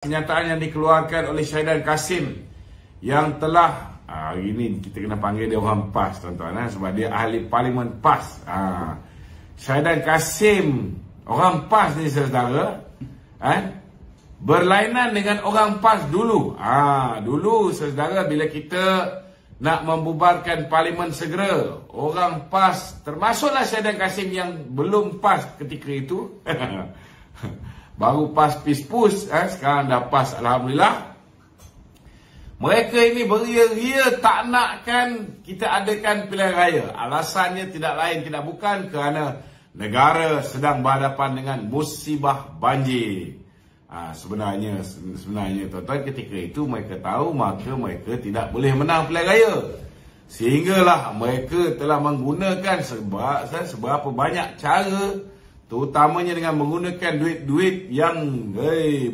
Kenyataan yang dikeluarkan oleh Syahidan Kasim yang telah hari ini kita kena panggil dia orang PAS, tuan-tuan, sebab dia ahli parlimen PAS. Syahidan Kasim, orang PAS ni saudara, berlainan dengan orang PAS dulu. Dulu saudara, bila kita nak membubarkan parlimen segera, orang PAS, termasuklah Syahidan Kasim yang belum PAS ketika itu. Baru PAS PIS-PUS, sekarang dah PAS, alhamdulillah. Mereka ini beria-ria tak nakkan kita adakan pilihan raya. Alasannya tidak lain tidak bukan kerana negara sedang berhadapan dengan musibah banjir. Sebenarnya tuan-tuan, ketika itu mereka tahu maka mereka tidak boleh menang pilihan raya. Sehinggalah mereka telah menggunakan seberapa banyak cara, terutamanya dengan menggunakan duit-duit yang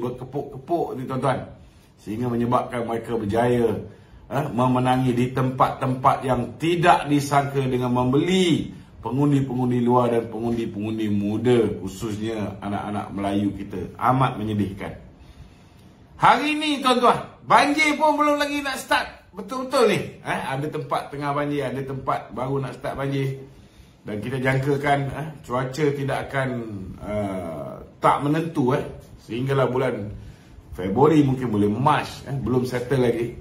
berkepuk-kepuk ni tuan-tuan, sehingga menyebabkan mereka berjaya memenangi di tempat-tempat yang tidak disangka dengan membeli pengundi-pengundi luar dan pengundi-pengundi muda, khususnya anak-anak Melayu kita. Amat menyedihkan. Hari ni tuan-tuan, banjir pun belum lagi nak start betul-betul ni. Ada tempat tengah banjir, ada tempat baru nak start banjir. Dan kita jangkakan cuaca tidak akan tak menentu sehinggalah bulan Februari, mungkin boleh Mac, belum settle lagi.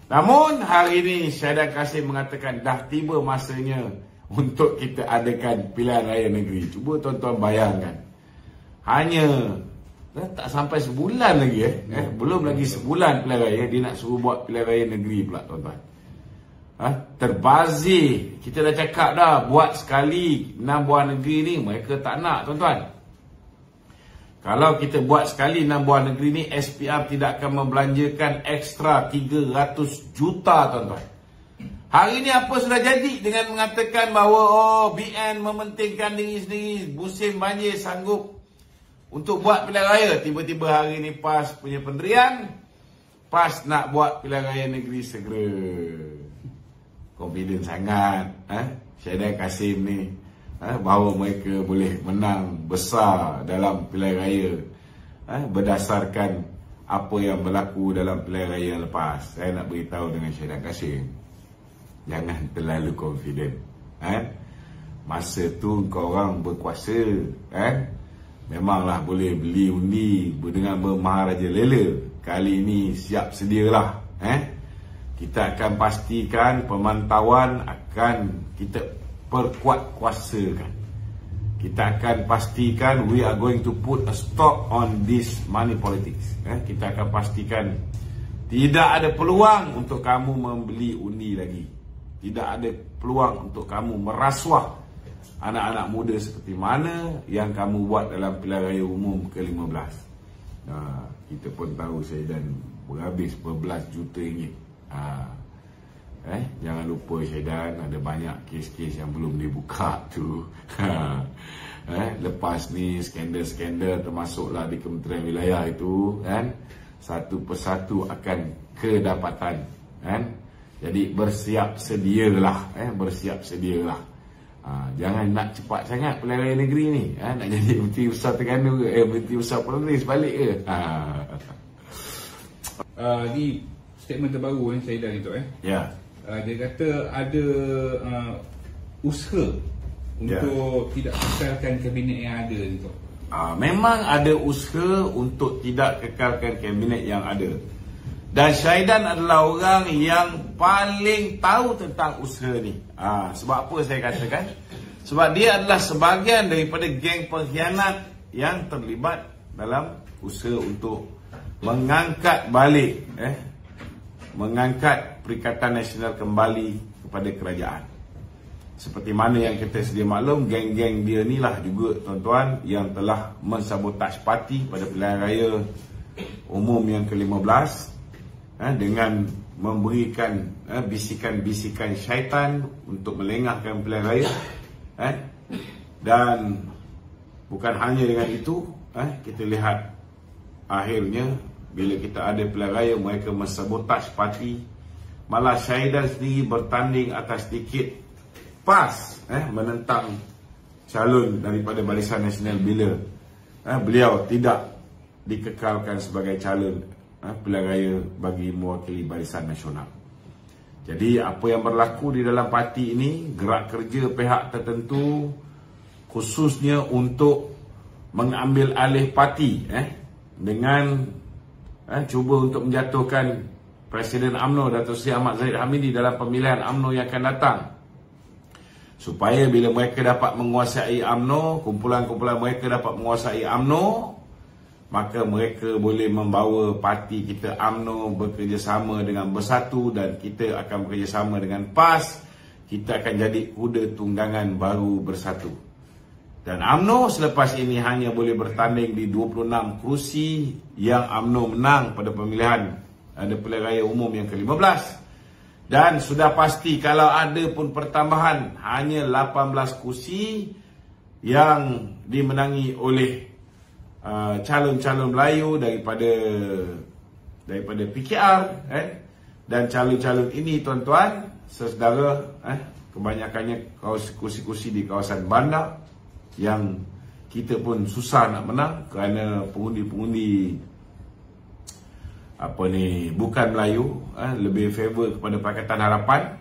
Namun hari ini Syahidan Kasim mengatakan dah tiba masanya untuk kita adakan pilihan raya negeri. Cuba tuan-tuan bayangkan, hanya tak sampai sebulan lagi belum lagi sebulan pilihan raya, dia nak suruh buat pilihan raya negeri pula tuan-tuan. Terbazir. Kita dah cakap dah, buat sekali 6 buah negeri ni mereka tak nak tuan-tuan. Kalau kita buat sekali 6 buah negeri ni, SPR tidak akan membelanjakan ekstra 300 juta tuan-tuan. Hari ni apa sudah jadi dengan mengatakan bahawa BN mementingkan diri sendiri, musim banjir sanggup untuk buat pilihan raya. Tiba-tiba hari ni PAS punya pendirian, PAS nak buat pilihan raya negeri segera. Confident sangat Syahidan Kasim ni bahawa mereka boleh menang besar dalam pilihan raya berdasarkan apa yang berlaku dalam pilihan raya yang lepas. Saya nak beritahu dengan Syahidan Kasim, jangan terlalu confident. Masa tu kau orang berkuasa, memanglah boleh beli undi dengan bermaharaja lela. Kali ini siap sedialah. Kita akan pastikan pemantauan akan kita perkuat kuasakan. Kita akan pastikan we are going to put a stop on this money politics. Kita akan pastikan tidak ada peluang untuk kamu membeli undi lagi. Tidak ada peluang untuk kamu merasuah anak-anak muda seperti mana yang kamu buat dalam pilihan raya umum ke-15. Kita pun tahu Syahidan berhabis berbelas juta ringgit. Jangan lupa Syahidan ada banyak kes-kes yang belum dibuka tu. Lepas ni skandal-skandal termasuklah di Kementerian Wilayah itu, satu persatu akan kedapatan. Jadi bersiap sedialah, jangan nak cepat sangat pilihan raya negeri ni. Nak jadi Menteri Besar Terengganu ke, Menteri Besar Perlis balik ke. Ni statement terbaru Syahidan itu Ya. Dia kata ada usaha untuk tidak kekalkan kabinet yang ada itu. Memang ada usaha untuk tidak kekalkan kabinet yang ada. Dan Syahidan adalah orang yang paling tahu tentang usaha ni. Sebab apa saya katakan? Sebab dia adalah sebahagian daripada geng pengkhianat yang terlibat dalam usaha untuk mengangkat balik mengangkat Perikatan Nasional kembali kepada kerajaan. Seperti mana yang kita sedia maklum, geng-geng dia ni lah juga tuan-tuan yang telah mensabotaj parti pada pilihan raya umum yang ke-15 dengan memberikan bisikan-bisikan syaitan untuk melengahkan pilihan raya. Dan bukan hanya dengan itu, kita lihat akhirnya bila kita ada pilihan raya mereka mensabotaj parti. Malah Syahidan sendiri bertanding atas tikit PAS menentang calon daripada Barisan Nasional bila beliau tidak dikekalkan sebagai calon pilihan raya bagi mewakili Barisan Nasional. Jadi apa yang berlaku di dalam parti ini, gerak kerja pihak tertentu khususnya untuk mengambil alih parti dengan cuba untuk menjatuhkan Presiden UMNO Datuk Seri Ahmad Zahid Hamidi dalam pemilihan UMNO yang akan datang, supaya bila mereka dapat menguasai UMNO, kumpulan-kumpulan mereka dapat menguasai UMNO, maka mereka boleh membawa parti kita UMNO bekerjasama dengan Bersatu, dan kita akan bekerjasama dengan PAS. Kita akan jadi kuda tunggangan baru Bersatu. Dan UMNO selepas ini hanya boleh bertanding di 26 kerusi yang UMNO menang pada pemilihan pilihan raya umum yang ke-15. Dan sudah pasti kalau ada pun pertambahan, hanya 18 kerusi yang dimenangi oleh calon-calon Melayu daripada PKR, dan calon-calon ini tuan-tuan saudara, kebanyakannya kursi-kursi di kawasan bandar yang kita pun susah nak menang kerana pengundi-pengundi bukan Melayu, lebih favor kepada Pakatan Harapan.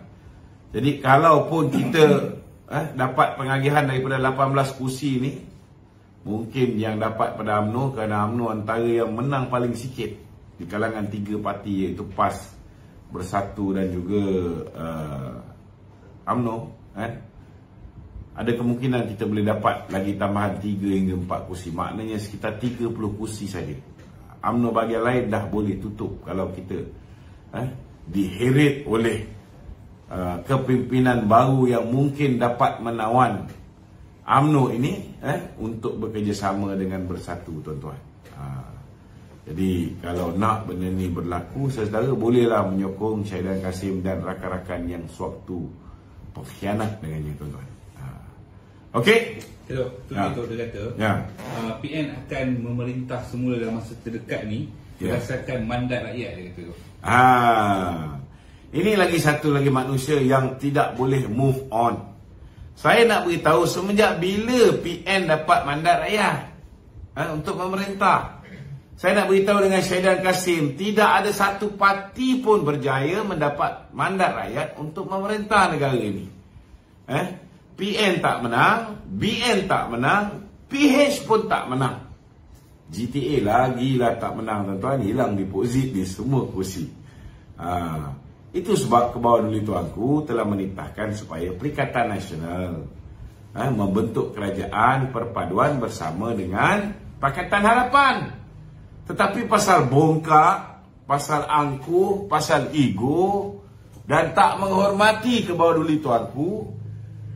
Jadi kalau pun kita dapat pengagihan daripada 18 kursi ni, mungkin yang dapat pada UMNO, kerana UMNO antara yang menang paling sikit di kalangan 3 parti, iaitu PAS, Bersatu dan juga UMNO. Ada kemungkinan kita boleh dapat lagi tambahan 3 hingga 4 kursi. Maknanya sekitar 30 kursi saja. UMNO bahagian lain dah boleh tutup kalau kita diheret oleh kepimpinan baru yang mungkin dapat menawan UMNO ini untuk bekerjasama dengan Bersatu, tuan-tuan. Jadi kalau nak benda ni berlaku, saudara bolehlah menyokong Syahidan Kasim dan rakan-rakan yang sewaktu berkhianat dengannya, tuan-tuan. Okey. Itu dia kata PN akan memerintah semula dalam masa terdekat ni berdasarkan mandat rakyat, dia kata. Ini lagi satu lagi manusia yang tidak boleh move on. Saya nak beritahu, semenjak bila PN dapat mandat rakyat untuk memerintah? Saya nak beritahu dengan Syahidan Kasim, tidak ada satu parti pun berjaya mendapat mandat rakyat untuk memerintah negara ini. PN tak menang, BN tak menang, PH pun tak menang. GTA lagilah tak menang, tuan-tuan. Hilang deposit di semua kursi. Itu sebab ke bawah dulu tuanku telah menitahkan supaya Perikatan Nasional membentuk kerajaan perpaduan bersama dengan Pakatan Harapan. Tetapi pasal bongkak, pasal angkuh, pasal ego dan tak menghormati ke bawah dulu tuanku,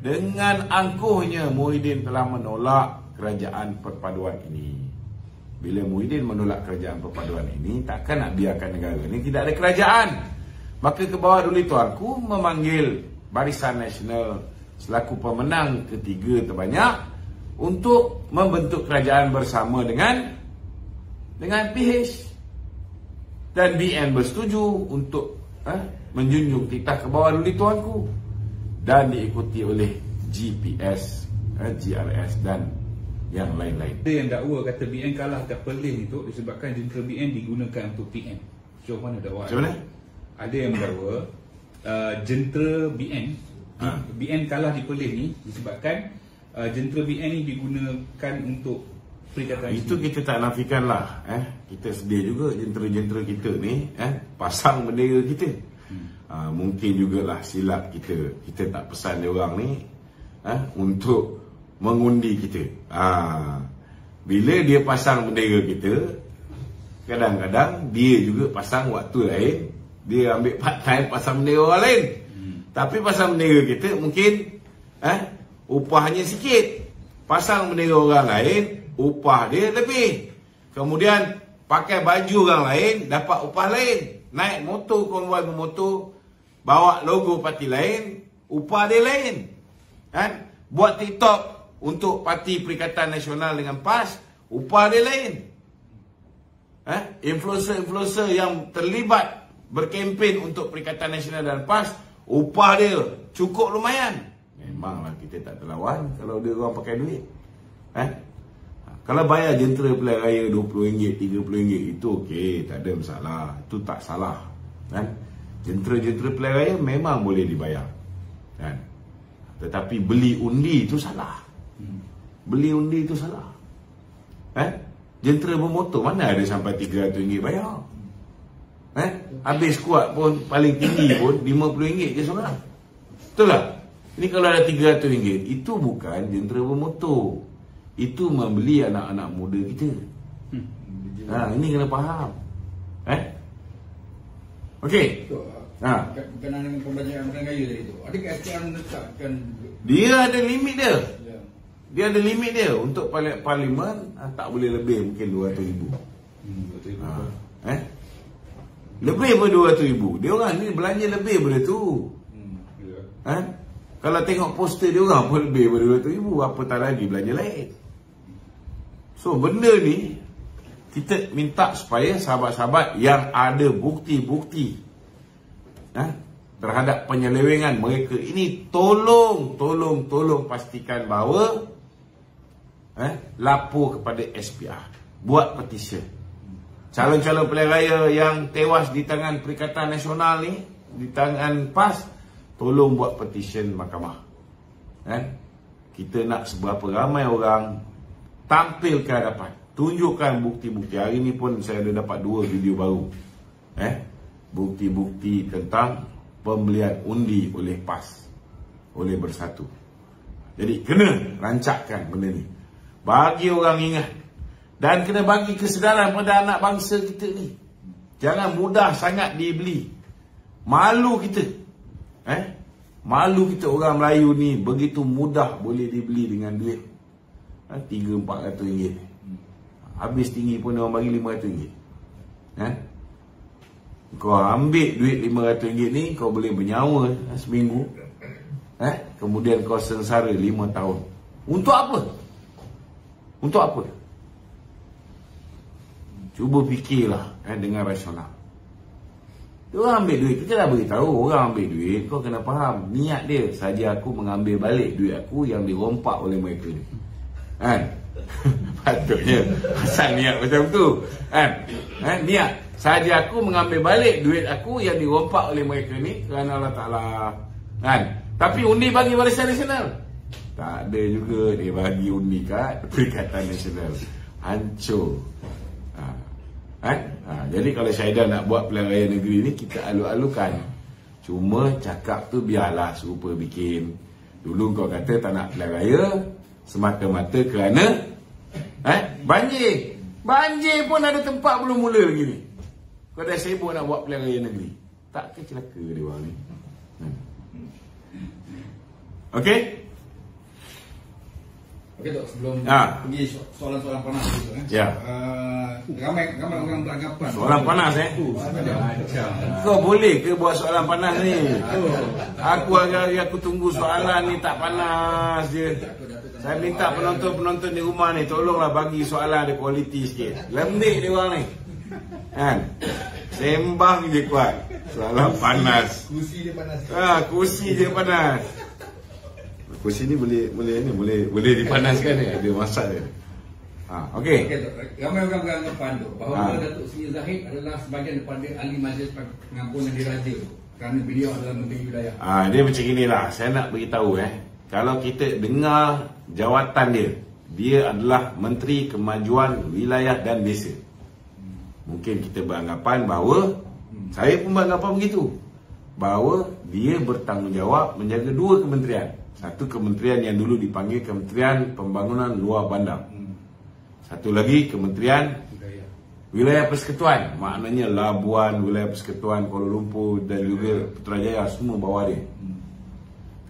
dengan angkuhnya Muhyiddin telah menolak kerajaan perpaduan ini. Bila Muhyiddin menolak kerajaan perpaduan ini, takkan nak biarkan negara ini tidak ada kerajaan. Maka ke bawah dulu tuanku memanggil Barisan Nasional selaku pemenang ketiga terbanyak untuk membentuk kerajaan bersama dengan PH. Dan BN bersetuju untuk menjunjung titah ke bawah dulu tuanku, dan diikuti oleh GPS, GRS dan yang lain-lain. Ada yang dakwa kata BN kalah kat Perlis itu disebabkan jentera BN digunakan untuk PN. Sejauh mana dakwa? Macam mana? Ada yang mendakwa jentera BN kalah di Perlis ni disebabkan jentera BN ni digunakan untuk Perikatan. Itu kita tak nafikan lah. Kita sedia juga jentera-jentera kita ni pasang bendera kita. Mungkin jugalah silap kita. Kita tak pesan dia orang ni untuk mengundi kita. Bila dia pasang bendera kita, kadang-kadang dia juga pasang waktu lain. Dia ambil part time pasang bendera orang lain. Tapi pasang bendera kita mungkin upahnya sikit. Pasang bendera orang lain, upah dia lebih. Kemudian pakai baju orang lain, dapat upah lain. Naik motor, konvoi bermotor, bawa logo parti lain, upah dia lain. Buat TikTok untuk Parti Perikatan Nasional dengan PAS, upah dia lain. Influencer-influencer yang terlibat berkempen untuk Perikatan Nasional dan PAS, upah dia cukup lumayan. Memanglah kita tak terlawan kalau dia orang pakai duit. Kalau bayar jentera pilihan raya RM20, RM30, itu okey, tak ada masalah. Itu tak salah, kan? Jentera-jentera pilihan raya memang boleh dibayar, kan? Tetapi beli undi itu salah. Beli undi itu salah, kan? Jentera bermotor mana ada sampai RM300 bayar, kan? Habis kuat pun paling tinggi pun RM50 je seorang. Betul tak? Ini kalau ada RM300, itu bukan jentera bermotor. Itu membeli anak-anak muda kita. Ini kena faham. Okey. Berkenaan dengan pembayaran pilihan raya tadi tu, adakah SPR menetapkan dia ada limit dia? Dia ada limit dia. Untuk parlimen tak boleh lebih, mungkin RM200,000. Lebih pun RM200,000. Dia orang ni belanja lebih daripada tu. Kalau tengok poster dia orang pun lebih daripada RM200,000. Apatah lagi belanja lain. So benda ni kita minta supaya sahabat-sahabat yang ada bukti-bukti terhadap penyelewengan mereka ini, tolong pastikan bahawa lapor kepada SPR, buat petisyen. Calon-calon pilihan raya yang tewas di tangan Perikatan Nasional ni, di tangan PAS, tolong buat petisyen mahkamah. Kita nak seberapa ramai orang tampil ke hadapan, tunjukkan bukti-bukti. Hari ni pun saya ada dapat 2 video baru, bukti-bukti tentang pembelian undi oleh PAS, oleh Bersatu. Jadi kena rancakkan benda ni, bagi orang ingat, dan kena bagi kesedaran pada anak bangsa kita ni. Jangan mudah sangat dibeli. Malu kita, malu kita orang Melayu ni begitu mudah boleh dibeli dengan duit RM300-400. Habis tinggi pun orang bagi RM500. Kau ambil duit RM500 ni, kau boleh bernyawa seminggu, kemudian kau sengsara 5 tahun. Untuk apa? Untuk apa? Cuba fikirlah dengan rasional. Orang ambil duit, kita dah beritahu, orang ambil duit, kau kena faham niat dia. Saja aku mengambil balik duit aku yang dirompak oleh mereka ni, patutnya asal niat macam tu, niat saja aku mengambil balik duit aku yang dirompak oleh mereka ni kerana Allah Ta'ala, tapi undi bagi Barisan Nasional tak ada juga. Dia bagi undi kat Perikatan Nasional, hancur. Jadi kalau Syahidah nak buat pilihan raya negeri ni, kita alu-alukan. Cuma cakap tu biarlah serupa bikin. Dulu kau kata tak nak pilihan raya semata-mata kerana banjir. Banjir pun ada tempat belum mula lagi ni. Kau dah sibuk nak buat pilihan raya negeri. Tak ke celaka dia orang ni. Okey? Okey Tok, sebelum pergi soalan-soalan panas gitu, Ya. Ramai orang beranggapan Soalan panas Kau boleh ke buat soalan panas ni? Aku tunggu soalan ni tak panas je. Saya minta penonton-penonton di rumah ni, tolonglah bagi soalan ada kualiti sikit. Lembik dia orang ni, sembang je kuat. Soalan panas. Kursi dia panas. Kursi dia panas. Kursi ni boleh dipanaskan ni, ada masak dia. Okey. Ramai orang beranggapan bahawa Datuk Seri Zahid adalah sebahagian daripada ahli majlis pengampunan diraja kerana beliau adalah menteri wilayah. Dia macam inilah, saya nak beritahu kalau kita dengar jawatan dia adalah Menteri Kemajuan Wilayah dan Desa. Mungkin kita beranggapan bahawa, saya pun beranggapan begitu, bahawa dia bertanggungjawab menjaga 2 kementerian. Satu kementerian yang dulu dipanggil Kementerian Pembangunan Luar Bandar. Satu lagi Kementerian Wilayah Persekutuan, maknanya Labuan, Wilayah Persekutuan Kuala Lumpur dan juga Putrajaya, semua bawah dia.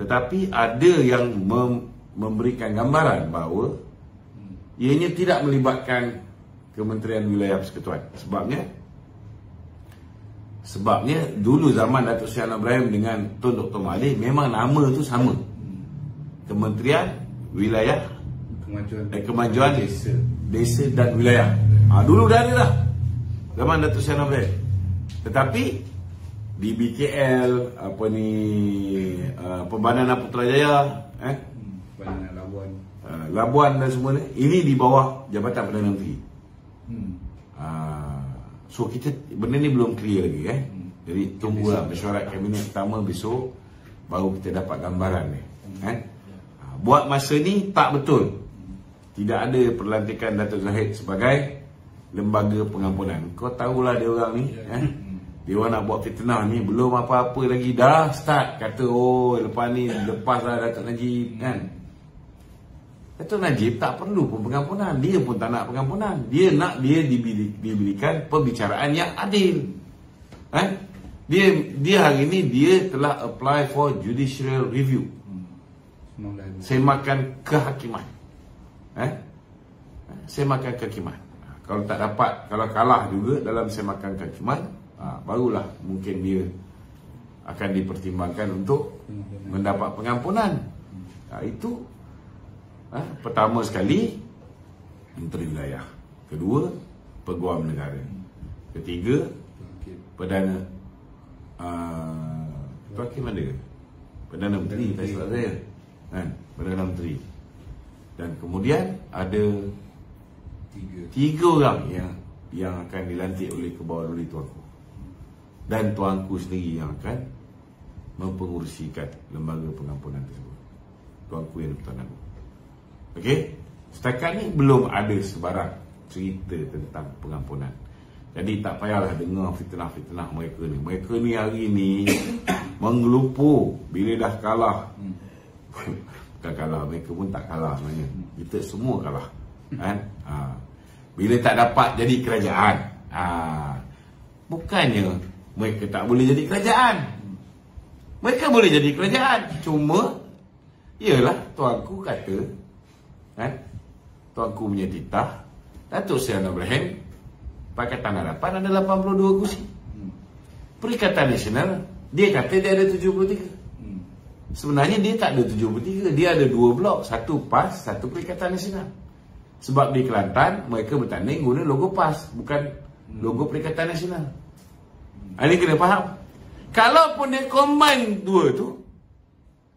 Tetapi ada yang memberikan gambaran bahawa ianya tidak melibatkan Kementerian Wilayah Persekutuan. Sebabnya dulu zaman Datuk Seri Anwar Ibrahim dengan Tun Dr. Mahathir memang nama tu sama, Kementerian Wilayah Kemajuan Desa dan Wilayah. Dulu dah ada dah zaman Datuk Seri Anwar Ibrahim. Tetapi di BKL Pembangunan Putrajaya, Labuan dan semua ni, ini di bawah Jabatan Perdana Menteri. So kita benda ni belum clear lagi Jadi tunggulah mesyuarat kabinet pertama besok, baru kita dapat gambaran ni. Buat masa ni tak betul, tidak ada perlantikan Datuk Zahid sebagai lembaga pengampunan. Kau tahulah dia orang ni, dia orang nak buat fitnah ni, belum apa-apa lagi dah start kata oh lepas ni lepaslah Datuk Najib kan. Datuk Najib tak perlu pun pengampunan, dia pun tak nak pengampunan. Dia nak dia diberikan pembicaraan yang adil. Dia hari ni dia telah apply for judicial review, semakan kehakiman. Semakan kehakiman. Kalau tak dapat, kalau kalah juga dalam semakan kehakiman, barulah mungkin dia akan dipertimbangkan untuk mendapat pengampunan. Itu pertama sekali Menteri Wilayah, kedua Peguam Negara, ketiga Perdana Tuan mana? Perdana Menteri, tak silap saya Perdana Menteri. Dan kemudian ada tiga orang yang akan dilantik oleh kebawah oleh tuanku. Dan tuanku sendiri yang akan mempengurusikan lembaga pengampunan tersebut. Tuanku yang Pertuan Agong. Okey, setakat ni belum ada sebarang cerita tentang pengampunan. Jadi tak payahlah dengar fitnah-fitnah mereka ni. Mereka ni hari ni mengelupur bila dah kalah. Bukan kalah, mereka pun tak kalah sebenarnya. Kita semua kalah. Bila tak dapat jadi kerajaan, bukannya mereka tak boleh jadi kerajaan. Mereka boleh jadi kerajaan. Cuma yalah, tuanku kata, tuanku punya titah Datuk Seri Anwar Ibrahim Pakatan Harapan ada 82 kursi. Perikatan Nasional dia kata dia ada 73. Sebenarnya dia tak ada 73. Dia ada 2 blok, satu PAS, satu Perikatan Nasional. Sebab di Kelantan mereka bertanding guna logo PAS, bukan logo Perikatan Nasional. Ini kena faham. Kalaupun dia combine dua tu,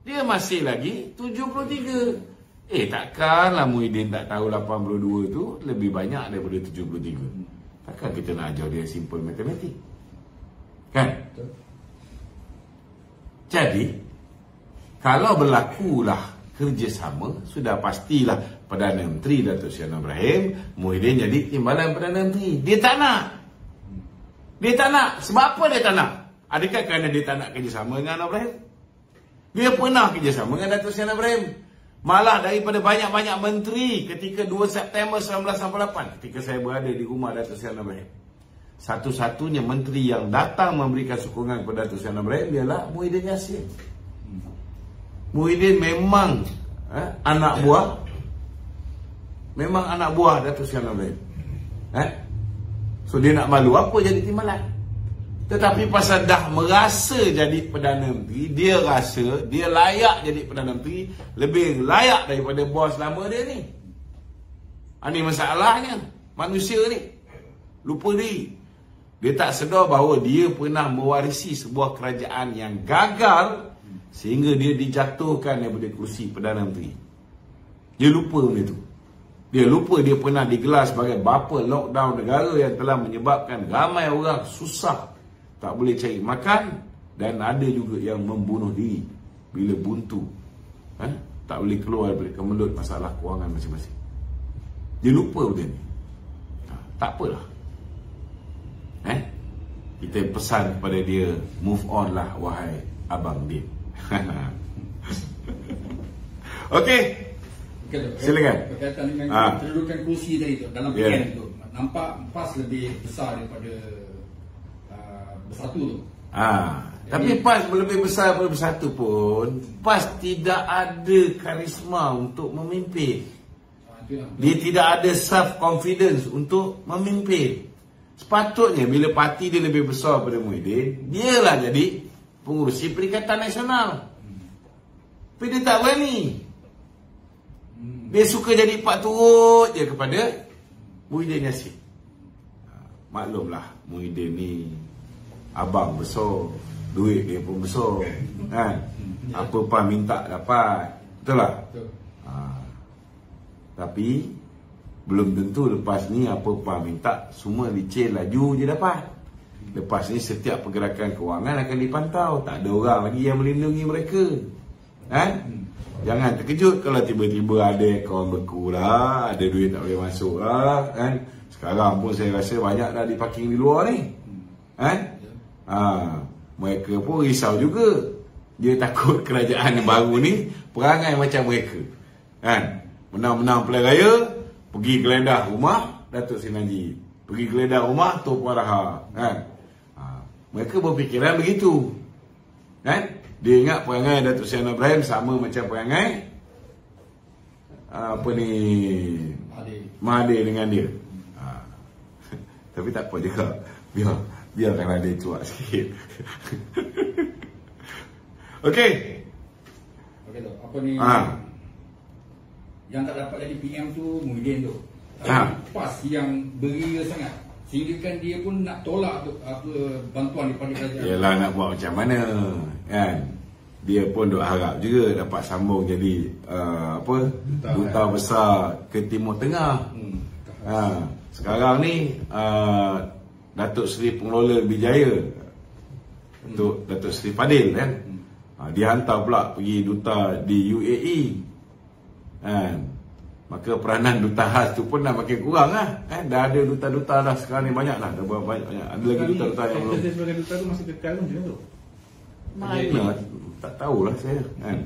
dia masih lagi 73. Takkanlah Muhyiddin tak tahu 82 tu lebih banyak daripada 73. Takkan kita nak ajar dia simple matematik, kan? Jadi kalau berlakulah kerjasama, sudah pastilah Perdana Menteri Datuk Seri Anwar Ibrahim, Muhyiddin jadi timbalan Perdana Menteri. Dia tak nak. Dia tak nak. Sebab apa dia tak nak? Adakah kerana dia tak nak kerjasama dengan Anwar Ibrahim? Dia pernah kerjasama dengan Datuk Seri Anwar Ibrahim. Malah daripada banyak-banyak menteri ketika 2 September 1998, ketika saya berada di rumah Datuk Seri Anwar Ibrahim, satu-satunya menteri yang datang memberikan sokongan kepada Datuk Seri Anwar Ibrahim ialah Muhyiddin Yassin. Muhyiddin memang anak buah, memang anak buah Datuk Seri Anwar Ibrahim. So dia nak malu apa jadi timbalan. Tetapi pasal dah merasa jadi Perdana Menteri, dia rasa dia layak jadi Perdana Menteri, lebih layak daripada bos lama dia ni. Ini masalahnya. Manusia ni lupa diri. Dia tak sedar bahawa dia pernah mewarisi sebuah kerajaan yang gagal sehingga dia dijatuhkan daripada kursi Perdana Menteri. Dia lupa benda tu. Dia lupa dia pernah digelar sebagai bapa lockdown negara yang telah menyebabkan ramai orang susah, tak boleh cari makan, dan ada juga yang membunuh diri bila buntu, tak boleh keluar daripada kemelut masalah kewangan masing-masing. Dia lupa benda ni. Tak apalah, kita pesan kepada dia, move on lah wahai Abang Din. Okey, silakan. Berkaitan dengan kedudukan kursi tadi tu dalam PN tu, nampak PAS lebih besar daripada Bersatu tu. Tapi PAS lebih besar daripada Bersatu pun, PAS tidak ada karisma untuk memimpin. Dia tidak ada self confidence untuk memimpin. Sepatutnya bila parti dia lebih besar daripada Muhyiddin, dialah jadi pengurusi Perikatan Nasional. Tapi dia tak berani. Dia suka jadi pak turut je kepada Muhyiddin Yassin. Maklumlah, Muhyiddin ni abang besar, duit dia pun besar, kan? Apa pun minta dapat. Betul tak? Tapi belum tentu lepas ni apa PAS minta semua licin laju je dapat. Lepas ni setiap pergerakan kewangan akan dipantau. Tak ada orang lagi yang melindungi mereka. Jangan terkejut kalau tiba-tiba ada akaun beku lah, ada duit tak boleh masuk lah, kan. Sekarang pun saya rasa banyak dah diparking di luar ni. Mereka pun risau juga. Dia takut kerajaan yang baru ni perangai macam mereka. Menang-menang pilihan raya, pergi geledah rumah Datuk Seri Najib, pergi geledah rumah Tun Puan Raha, mereka berfikiran begitu. Dia ingat perangai Datuk Seri Anwar Ibrahim sama macam perangai Mahathir dengan dia. Tapi tak apa juga. Biarkan dia cuak sikit. Okey. Okey tu. Apa ni? Yang tak dapat jadi PM tu Muhyiddin tu. PAS yang beria sangat. Sehingga kan dia pun nak tolak tu apa bantuan daripada kerajaan. Yalah, nak buat macam mana, kan? Dia pun duk harap juga dapat sambung jadi duta besar ke Timur Tengah. Sekarang ni Datuk Seri Pengelola Bijaya, untuk Datuk Seri Fadil, kan? Dia hantar pula pergi duta di UAE, kan? Maka peranan duta khas tu pun dah makin kurang lah, kan? Dah ada duta-duta dah sekarang ni, banyak lah, dah banyak. Ada lagi duta-duta yang belum. Sebagai duta tu masih kekal macam tu? Mana? Tak tahulah saya, kan?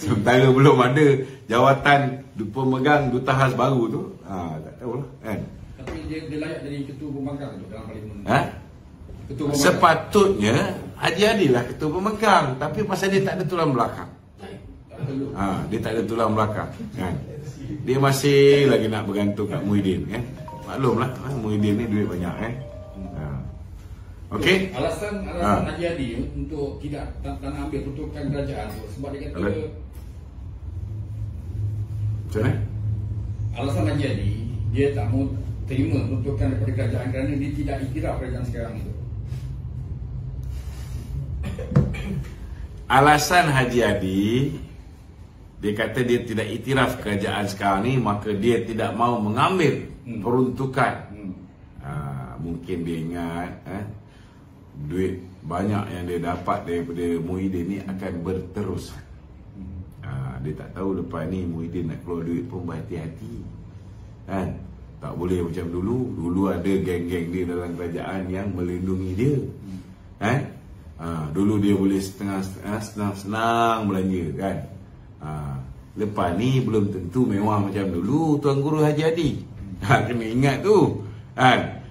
Sementara belum ada jawatan pemegang duta khas baru tu, tak tahulah, kan? Tapi dia layak jadi ketua pembangkang tu dalam parlimen. Ketua pembangkang. Sepatutnya Haji Adil lah ketua pemegang, tapi pasal dia tak ada tulang belakang. Dia tak ada tulang belakang, kan? Dia masih lagi nak bergantung kat Muhyiddin, kan? Maklumlah, Muhyiddin ni duit banyak, kan? Okey. Alasan Haji Adil untuk tidak tak nak ambil peruntukan kerajaan tu sebab dia kata macam mana? Alasan Haji Adil dia tak mau terima peruntukan daripada kerajaan kerana dia tidak iktiraf kerajaan sekarang itu. Alasan Haji Adil, dia kata dia tidak iktiraf kerajaan sekarang ni, maka dia tidak mau mengambil peruntukan. Mungkin dia ingat duit banyak yang dia dapat daripada Muhyiddin ni akan berterus. Dia tak tahu lepas ni Muhyiddin nak keluar duit pun berhati-hati, kan? Tak boleh macam dulu. Dulu ada geng-geng dia dalam kerajaan yang melindungi dia, kan? Dulu dia boleh senang-senang belanja, kan? Lepas ni belum tentu mewah macam dulu Tuan Guru Haji Adil. Kena ingat tu, kan?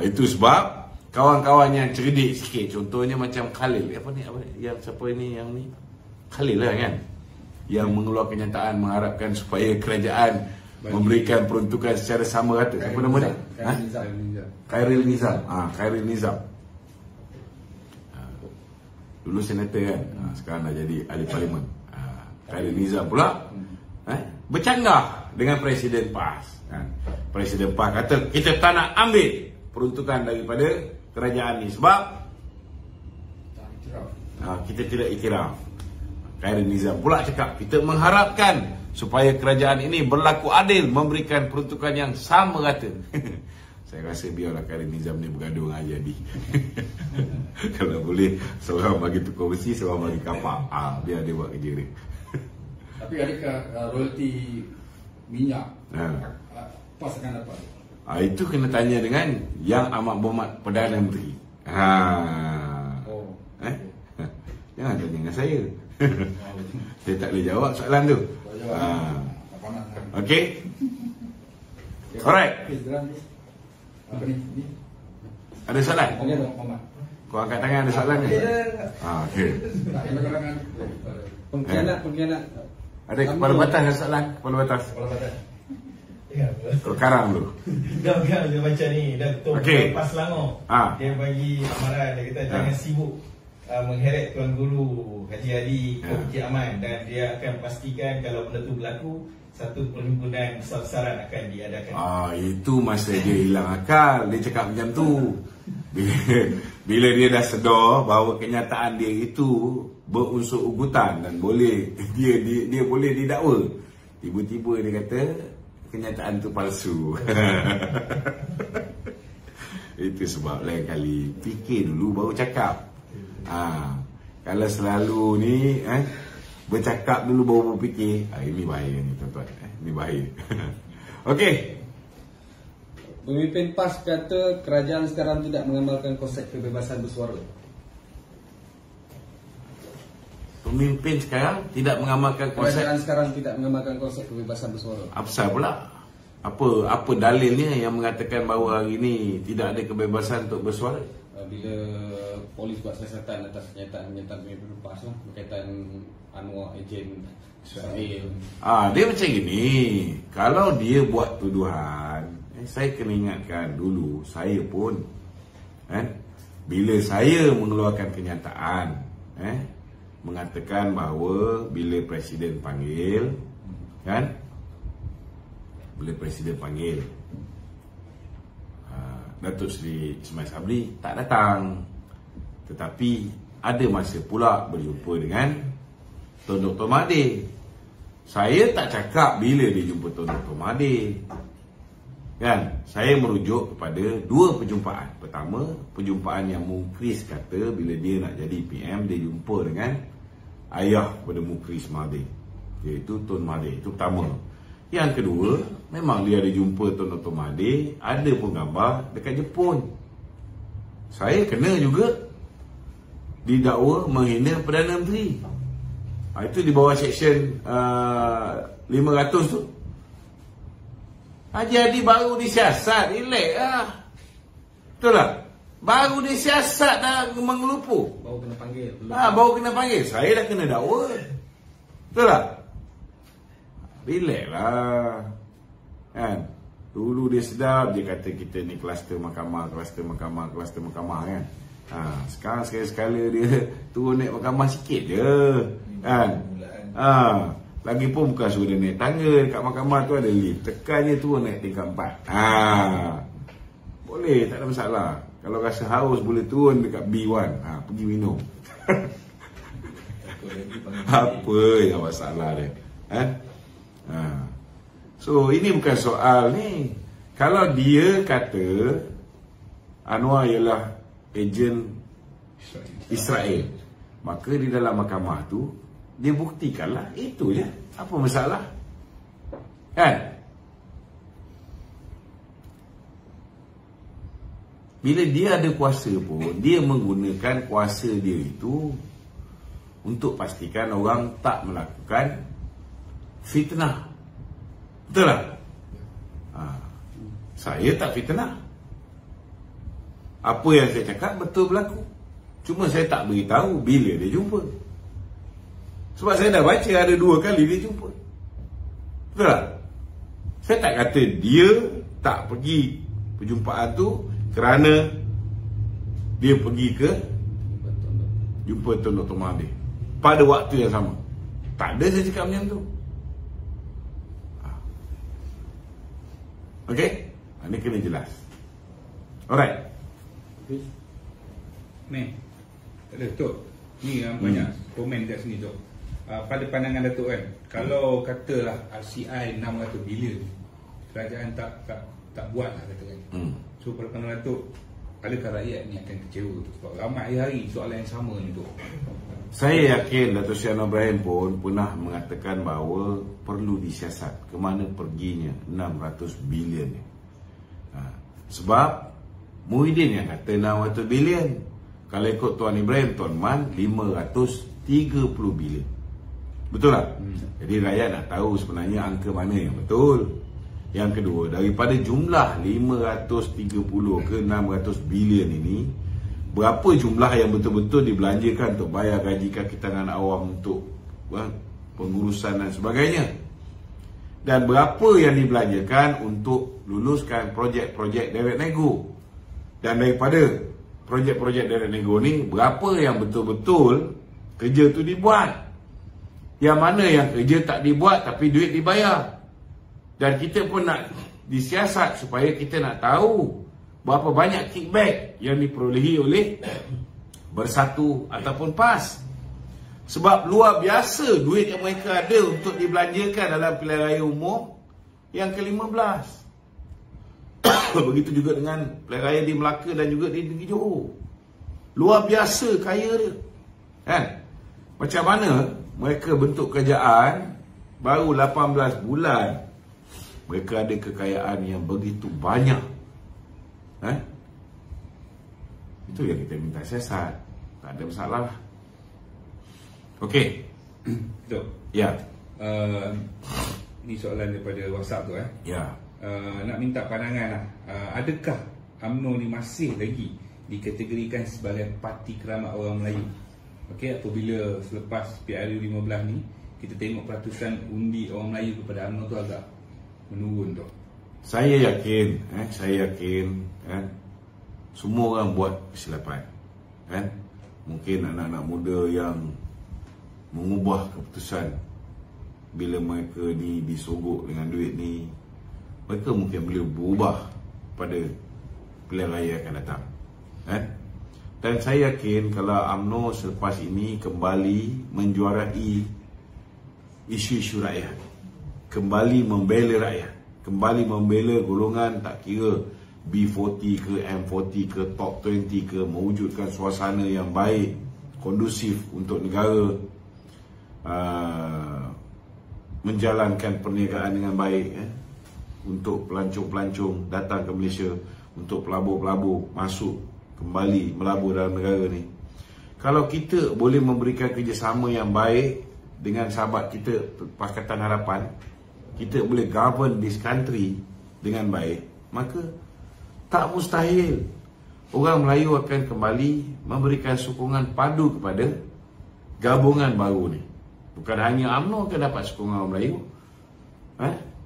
Itu sebab kawan-kawan yang cerdik sikit, contohnya macam Khalil, yang siapa ini, yang ni Khalil lah, kan, yang mengeluarkan kenyataan mengharapkan supaya kerajaan memberikan peruntukan secara sama rata. Apa nama dia? Khairil Nizam. Khairil Nizam. Dulu senator, kan? Sekarang dah jadi ahli parlimen. Khairil Nizam pula bercanggah dengan Presiden PAS, kan? Presiden PAS kata kita tak nak ambil peruntukan daripada kerajaan ni sebab kita tidak iktiraf. Khairil Nizam pula cakap kita mengharapkan supaya kerajaan ini berlaku adil, memberikan peruntukan yang sama rata. Saya rasa biarlah Khairil Nizam ni bergaduh dengan Haji Adil. Kalau boleh seorang bagi tukar besi, seorang bagi kapak, biar dia buat kerja dia. Tapi adakah royalti minyak PAS akan dapat? Itu kena tanya dengan Yang Amat Berhormat Perdana Menteri. Jangan tanya dengan saya. Saya tak boleh jawab soalan tu. Okey. Alright. Apa ni? Ada soalan? Okey, Muhammad. Kau angkat tangan, ada soalan ke? Okey. Pengkhianat. Ada kepala batas ada soalan? Kepala batas. Kau karang dulu. Dah dia macam ni, dah ketua PAS Selangor. Dia bagi amaran, dia kata jangan sibuk mengheret Tuan Guru Haji Adil ke Bukit Aman, dan dia akan pastikan kalau benda tu berlaku, satu perhimpunan besar-besaran akan diadakan. Itu masa dia hilang akal. Dia cakap macam tu. Bila dia dah sedar bahawa kenyataan dia itu berunsur ugutan dan boleh dia boleh didakwa, Tiba-tiba dia kata kenyataan tu palsu. Itu sebab lain kali fikir dulu baru cakap. Kalau selalu ni bercakap dulu baru berfikir, ini bahaya ni tuan-tuan. Ini bahaya. Okey. Pemimpin PAS kata kerajaan sekarang tidak mengamalkan konsep kebebasan bersuara. Pemimpin sekarang tidak mengamalkan konsep. Kerajaan sekarang tidak mengamalkan konsep kebebasan bersuara. Apa pula? Apa dalilnya yang mengatakan bahawa hari ini tidak ada kebebasan untuk bersuara? Bila polis buat siasatan atas kenyataan pemimpin PAS lah, berkaitan Anwar ejen Israel. Dia macam gini. Kalau dia buat tuduhan, saya kena ingatkan dulu, saya pun bila saya mengeluarkan kenyataan mengatakan bahawa bila Presiden panggil, bila Presiden panggil, Datuk Seri Ismail Sabri tak datang. Tetapi ada masa pula berjumpa dengan Tun Dr. Mahathir. Saya tak cakap bila dia jumpa Tun Dr. Mahathir. Saya merujuk kepada dua perjumpaan. Pertama, perjumpaan yang Mukhriz kata bila dia nak jadi PM, dia jumpa dengan ayah pada Mukhriz Mahathir, iaitu Tun Mahathir. Itu pertama. Yang kedua, memang dia ada jumpa Tun Dr. Mahathir, ada pun gambar dekat Jepun. Saya kena juga didakwa menghina Perdana Menteri. Itu di bawah seksyen 500 tu. Haji Hadi baru disiasat, relax lah. Betul tak? Baru disiasat dah mengelupur. Baru kena panggil. Baru kena panggil. Saya dah kena dakwa. Betul tak? Relax lah. Dulu dia sedap, dia kata kita ni kluster mahkamah kan. Sekarang sekali-sekala dia turun naik mahkamah sikit je. Lagipun bukan suruh dia naik tangga. Dekat mahkamah tu ada lift, tekan je turun naik tingkat 4. Boleh, tak ada masalah. Kalau rasa haus boleh turun dekat B1, pergi minum. Apa yang masalah dia? So ini bukan soal ni. Kalau dia kata Anwar ialah ejen Israel, maka di dalam mahkamah tu dia buktikanlah. Itu je. Apa masalah? Bila dia ada kuasa pun, dia menggunakan kuasa dia itu untuk pastikan orang tak melakukan fitnah. Betul tak? Saya tak fitnah. Apa yang saya cakap betul berlaku. Cuma saya tak beritahu bila dia jumpa. Sebab saya dah baca ada 2 kali dia jumpa. Betul tak? Saya tak kata dia tak pergi perjumpaan tu kerana dia pergi ke jumpa Tun Dr. Mahathir pada waktu yang sama. Tak ada saya cakap macam tu. Okey? Ini kena jelas. Alright. Ni, tak ada Tok. Ni yang banyak komen kat sini Tok. Pada pandangan Datuk kan, kalau katalah RCI 600 bilion, kerajaan tak buat lah katakan. So pada pandangan Datuk, adakah rakyat ni akan kecewa? Sebab ramai hari soalan yang sama ni Tok. Saya yakin Datuk Seri Anwar Ibrahim pun pernah mengatakan bahawa perlu disiasat ke mana perginya 600 bilion ni. Sebab Muhyiddin yang kata 600 bilion. Kalau ikut Tuan Ibrahim, Tuan Man 530 bilion. Betul tak? Jadi rakyat nak tahu sebenarnya angka mana yang betul. Yang kedua, daripada jumlah 530 ke 600 bilion ini, berapa jumlah yang betul-betul dibelanjakan untuk bayar gaji kaki tangan awam untuk pengurusan dan sebagainya? Dan berapa yang dibelanjakan untuk luluskan projek-projek direct nego? Dan daripada projek-projek direct nego ni, berapa yang betul-betul kerja tu dibuat? Yang mana yang kerja tak dibuat tapi duit dibayar? Dan kita pun nak disiasat supaya kita nak tahu berapa banyak kickback yang diperolehi oleh Bersatu ataupun PAS. Sebab luar biasa duit yang mereka ada untuk dibelanjakan dalam pilihan raya umum yang ke-15. Begitu juga dengan pilihan raya di Melaka dan juga di Negeri Johor. Luar biasa kaya dia. Kan? Macam mana mereka bentuk kerajaan baru 18 bulan, mereka ada kekayaan yang begitu banyak. Itu yang kita minta siasat. Tak ada masalah. Okey. Tok. Ya. Ni soalan daripada WhatsApp tu Ya. Nak minta pandangan lah. Adakah UMNO ni masih lagi dikategorikan sebagai parti keramat orang Melayu? Okey, apabila selepas PRU 15 ni kita tengok peratusan undi orang Melayu kepada UMNO tu agak menurun tu. Saya yakin, semua orang buat kesilapan. Mungkin anak-anak muda yang mengubah keputusan bila mereka disogok dengan duit ni, mereka mungkin boleh berubah pada pilihan raya akan datang. Dan saya yakin kalau UMNO selepas ini kembali menjuarai isu-isu rakyat, kembali membela rakyat, kembali membela golongan tak kira B40 ke M40 ke Top 20 ke, mewujudkan suasana yang baik, kondusif untuk negara menjalankan perniagaan dengan baik, untuk pelancong-pelancong datang ke Malaysia, untuk pelabur-pelabur masuk kembali melabur dalam negara ni. Kalau kita boleh memberikan kerjasama yang baik dengan sahabat kita Pakatan Harapan, kita boleh govern this country dengan baik, maka tak mustahil orang Melayu akan kembali memberikan sokongan padu kepada gabungan baru ni. Bukan hanya UMNO akan dapat sokongan orang Melayu,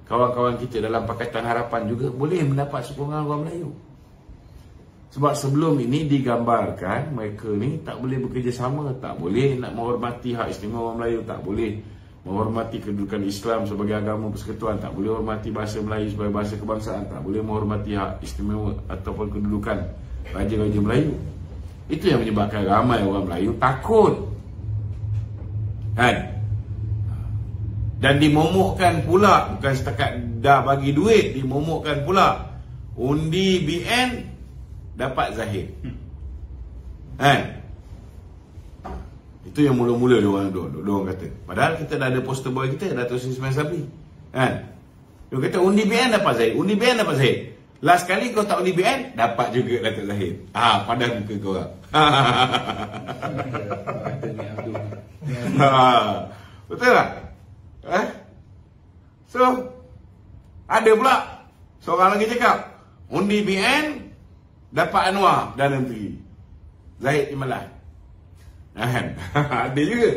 kawan-kawan kita dalam Pakatan Harapan juga boleh mendapat sokongan orang Melayu. Sebab sebelum ini digambarkan mereka ni tak boleh bekerjasama, tak boleh nak menghormati hak istimewa orang Melayu, tak boleh menghormati kedudukan Islam sebagai agama persekutuan, tak boleh menghormati bahasa Melayu sebagai bahasa kebangsaan, tak boleh menghormati hak istimewa ataupun kedudukan raja-raja Melayu. Itu yang menyebabkan ramai orang Melayu takut. Dan dimomokkan pula, bukan setakat dah bagi duit, dimomokkan pula undi BN dapat zahir. Itu yang mula-mula diorang kata. Padahal kita dah ada poster boy kita, Dato' Seri Ismail Sabri. Dia kata undi BN dapat zahir, undi BN dapat zahir. Last kali kau tak undi BN, dapat juga Dato' Zahir. Padan muka kau orang. Betul tak? So, ada pula seorang lagi cakap undi BN dapat Anwar dan Menteri Zahid Imalah. Ada juga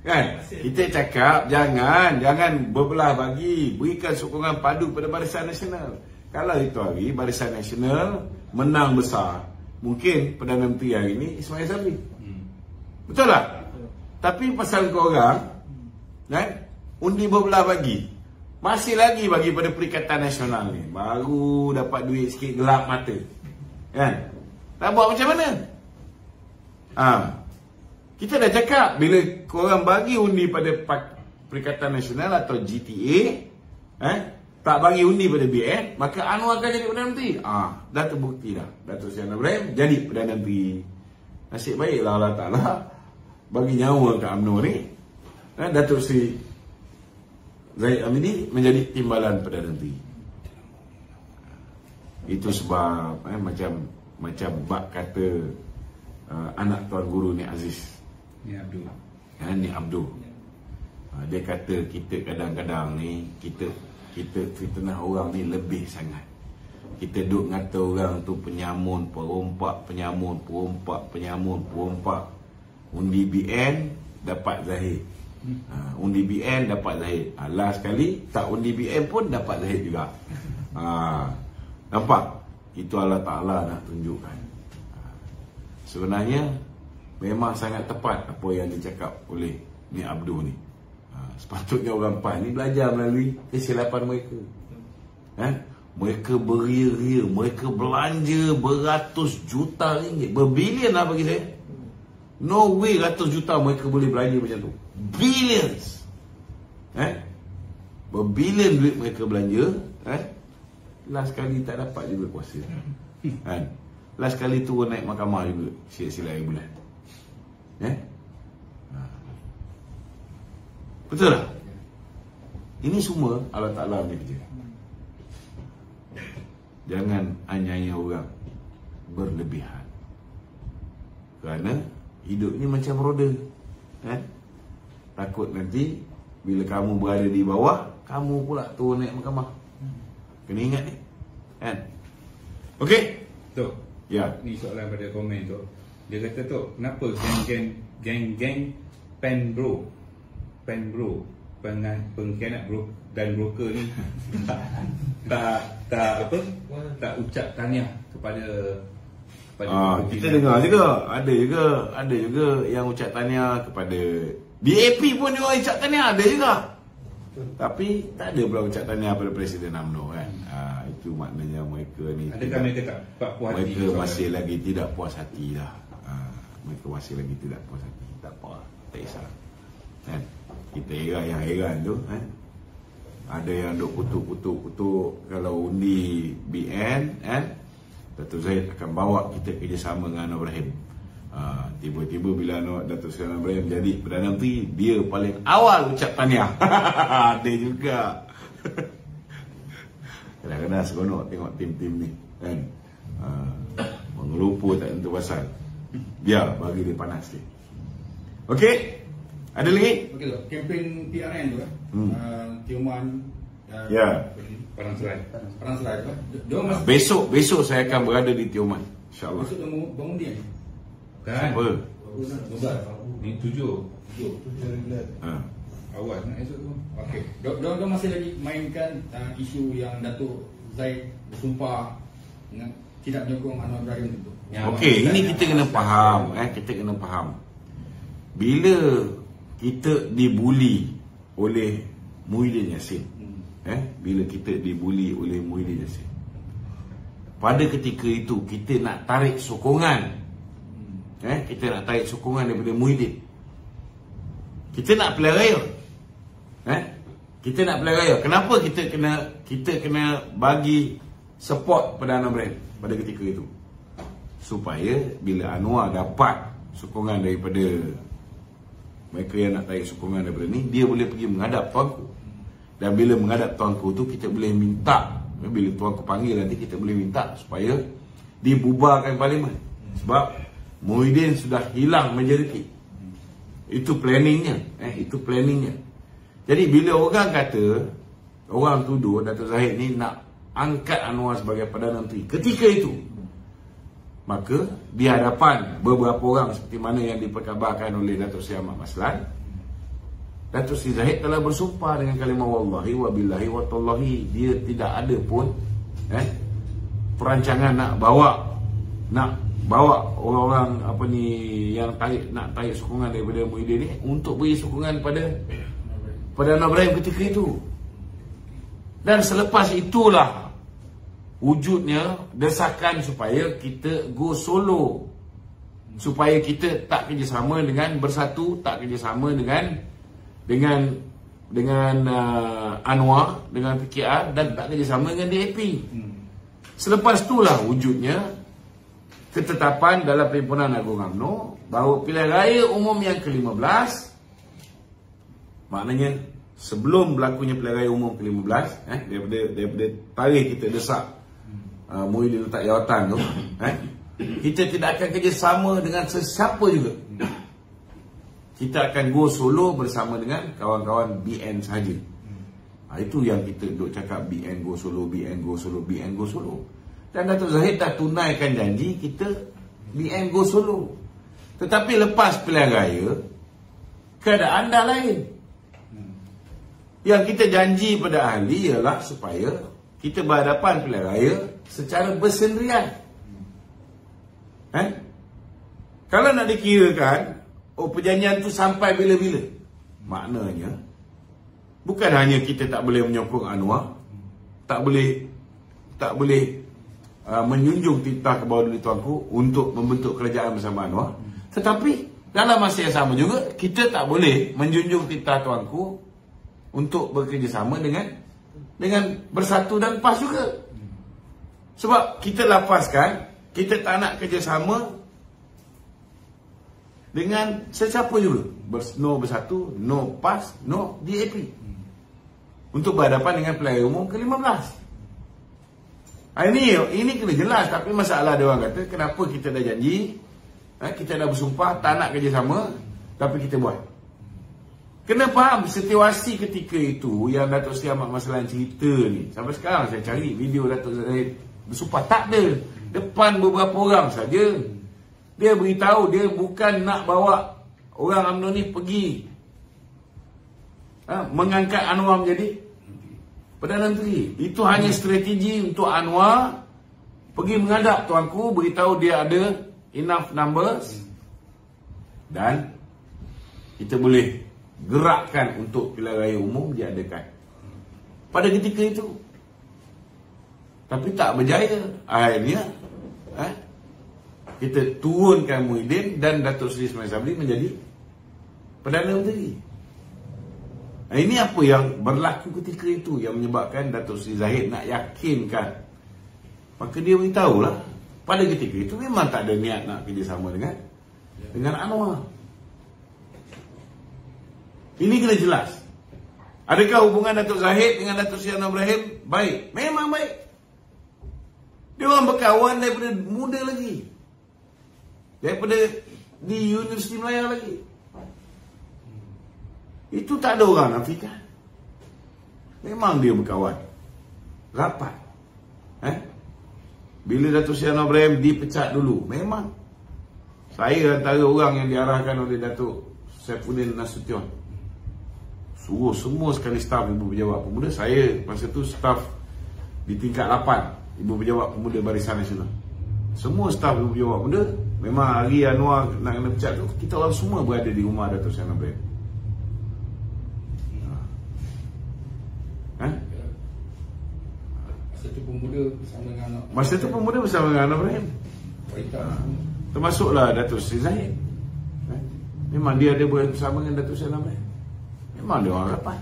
kan? Kita cakap jangan berbelah bagi, berikan sokongan padu kepada Barisan Nasional. Kalau itu hari Barisan Nasional menang besar, mungkin Perdana Menteri hari ini Ismail Sabri. Betul tak? Tapi pasal korang undi berbelah bagi, masih lagi bagi pada Perikatan Nasional ni, baru dapat duit sikit gelap mata. Tak buat macam mana? Kita dah cakap bila korang bagi undi pada Perikatan Nasional atau GTA, tak bagi undi pada BN, maka Anwar akan jadi Perdana Menteri. Dah terbukti dah Dato' Seri Ibrahim jadi Perdana Menteri. Nasib baiklah Allah Ta'ala bagi nyawa ke UMNO ni, Dato' Seri Zahid Hamidi menjadi timbalan Perdana Menteri. Itu sebab macam bak kata anak Tuan Guru ni Aziz, ni Abdul. Dia kata kita kadang-kadang ni kita fitnah orang ni lebih sangat. Kita duk ngata orang tu penyamun, perompak. Undi BN dapat Zahid. Undi BN dapat Zahid. Last sekali tak undi BN pun dapat Zahid juga. Nampak? Itu Allah Ta'ala nak tunjukkan. Sebenarnya memang sangat tepat apa yang dicakap oleh ni Abdul ni. Sepatutnya orang PAN ni belajar melalui kesilapan mereka. Mereka beria-ria, mereka belanja beratus juta ringgit, berbilion lah bagi saya. No way ratus juta mereka boleh belanja macam tu. Billions. Berbilion duit mereka belanja. Last kali tak dapat juga kuasa. Kan? Last kali turun naik mahkamah juga. Silap-silap air bulan. Betul tak? Ini semua Allah Ta'ala punya kerja. Jangan anyaya orang berlebihan. Kerana hidup ni macam roda. Takut nanti bila kamu berada di bawah, kamu pula turun naik mahkamah. Kena ingat ni. Okey? Tok. Ya. Ni soalan pada komen tu. Dia kata tu, kenapa geng-geng pen bro, pengkhianat bro dan broker ni tak ucap tahniah kepada kita dengar juga, ada juga yang ucap tahniah kepada DAP pun dia orang ucap tahniah, ada juga. Tapi tak ada pula ucap tahniah pada Presiden UMNO kan. Itu maknanya mereka ni adakah mereka tak puas hati? Mereka masih lagi tidak puas hati dah. Mereka masih lagi tidak puas hati. Tak apa, tak kisah. Kita heran tu ada yang duk kutuk kalau undi BN Datuk Zahid akan bawa kita kerjasama dengan Anwar Ibrahim. Tiba-tiba bila Datuk Seri Anwar Ibrahim jadi Perdana Menteri, dia paling awal ucap tahniah. Ada juga. Kadang-kadang seronok tengok tim-tim ni kan. Mengelupa tak tentu pasal. Biar bagi dia panas sikit. Okey. Ada lagi? Okey tu, kempen PRN tu kan. Tioman Parang Serai tu kan. Besok saya akan berada di Tioman, insya-Allah. Besok bangun dia. Kan? Apa? Ni 7 bulan. Awal nak esok tu. Okey. Dia masih lagi mainkan isu yang Datuk Zahid bersumpah dengan tidak menyokong Anwar Ibrahim tu. Okey, ini kita kena faham, kita kena faham. Bila kita dibuli oleh Muhyiddin Yassin, bila kita dibuli oleh Muhyiddin Yassin, pada ketika itu kita nak tarik sokongan, kita nak tarik sokongan daripada Muhyiddin. Kita nak pilihan raya. Kita nak pilihan raya. Kenapa kita kena bagi support pada Anwar Ibrahim pada ketika itu? Supaya bila Anwar dapat sokongan daripada mereka yang nak tarik sokongan daripada ni, dia boleh pergi menghadap tuanku. Dan bila menghadap tuanku tu, kita boleh minta, bila tuanku panggil nanti, kita boleh minta supaya dibubarkan parlimen. Sebab Muhyiddin sudah hilang majoriti. Itu planningnya. Itu planningnya. Jadi bila orang kata, orang tuduh Datuk Zahid ni nak angkat Anwar sebagai Perdana Menteri ketika itu, maka di hadapan beberapa orang seperti mana yang diperkabarkan oleh Datuk Seri Ahmad Maslan, Datuk Seri Zahid telah bersumpah dengan kalimah wallahi wa billahi wa tallahi. Dia tidak ada pun perancangan nak bawa orang-orang yang nak tarik sokongan daripada Muhyiddin ni untuk beri sokongan pada Anwar Ibrahim ketika itu. Dan selepas itulah wujudnya desakan supaya kita go solo, supaya kita tak kerjasama dengan Bersatu, tak kerjasama dengan Anwar, dengan PKR, dan tak kerjasama dengan DAP. Selepas itulah wujudnya ketetapan dalam Perhimpunan Agung UMNO bahawa pilihan raya umum yang ke-15, maknanya sebelum berlakunya pilihan raya umum ke-15, daripada tarikh kita desak Muhyiddin letak jawatan tu, kita tidak akan kerjasama dengan sesiapa juga. Kita akan go solo bersama dengan kawan-kawan BN saja. Itu yang kita duk cakap, BN go solo, BN go solo, BN go solo. Dan Datuk Zahid dah tunaikan janji kita BN go solo. Tetapi lepas pilihan raya, keadaan dah lain. Yang kita janji pada ahli ialah supaya kita berhadapan pilihan raya secara bersendirian. Kalau nak dikirakan, perjanjian tu sampai bila-bila, maknanya bukan hanya kita tak boleh menyokong Anwar, tak boleh menjunjung titah ke bawah duli tuanku untuk membentuk kerajaan bersama Anwar, tetapi Dalam masa yang sama juga, kita tak boleh menjunjung titah tuanku untuk bekerjasama dengan Bersatu dan PAS juga. Sebab kita lapaskan, kita tak nak kerjasama dengan sesiapa juga. No Bersatu, no PAS, no DAP. Untuk berhadapan dengan pilihan umum ke-15. Ini kena jelas. Tapi masalah dia orang kata, kenapa kita dah janji, kita dah bersumpah tak nak kerjasama, tapi kita buat. Kena faham situasi ketika itu yang Datuk Seri Ahmad Maslan cerita ni. Sampai sekarang saya cari video Datuk Seri bersumpah, tak ada. Depan beberapa orang saja. Dia beritahu dia bukan nak bawa orang UMNO ni pergi mengangkat Anwar menjadi Perdana Menteri. Itu hanya strategi untuk Anwar pergi menghadap tuanku, beritahu dia ada enough numbers dan kita boleh gerakkan untuk pilihan raya umum diadakan pada ketika itu. Tapi tak berjaya. Akhirnya kita turunkan Muhyiddin dan Datuk Seri Ismail Sabri menjadi Perdana Menteri. Ini apa yang berlaku ketika itu yang menyebabkan Datuk Seri Zahid nak yakinkan. Maka dia beritahulah pada ketika itu memang tak ada niat nak kerjasama dengan Anwar. Ini kena jelas. Adakah hubungan Datuk Zahid dengan Datuk Seri Anwar Ibrahim baik? Memang baik. Dia orang berkawan daripada muda lagi. Daripada di Universiti Melayu lagi. Itu tak ada orang nafikan. Memang dia berkawan rapat. Bila Datuk Seri Anwar Ibrahim dipecat dulu, memang saya antara orang yang diarahkan oleh Datuk Saifuddin Nasution. Suruh semua sekali staf Ibu Pejabat Pemuda. Saya masa tu staf di tingkat 8 Ibu Pejabat Pemuda Barisan Nasional. Semua staf Ibu Pejabat Pemuda, memang hari Anwar nak kena pecat tu, kita orang semua berada di rumah Datuk Seri Anwar Ibrahim. Masa tu pemuda bersama dengan Anwar Ibrahim. Termasuklah Datuk Seri Zahid. Memang dia ada bersama dengan Datuk Seri Anwar Ibrahim. Memang dia orang rapat.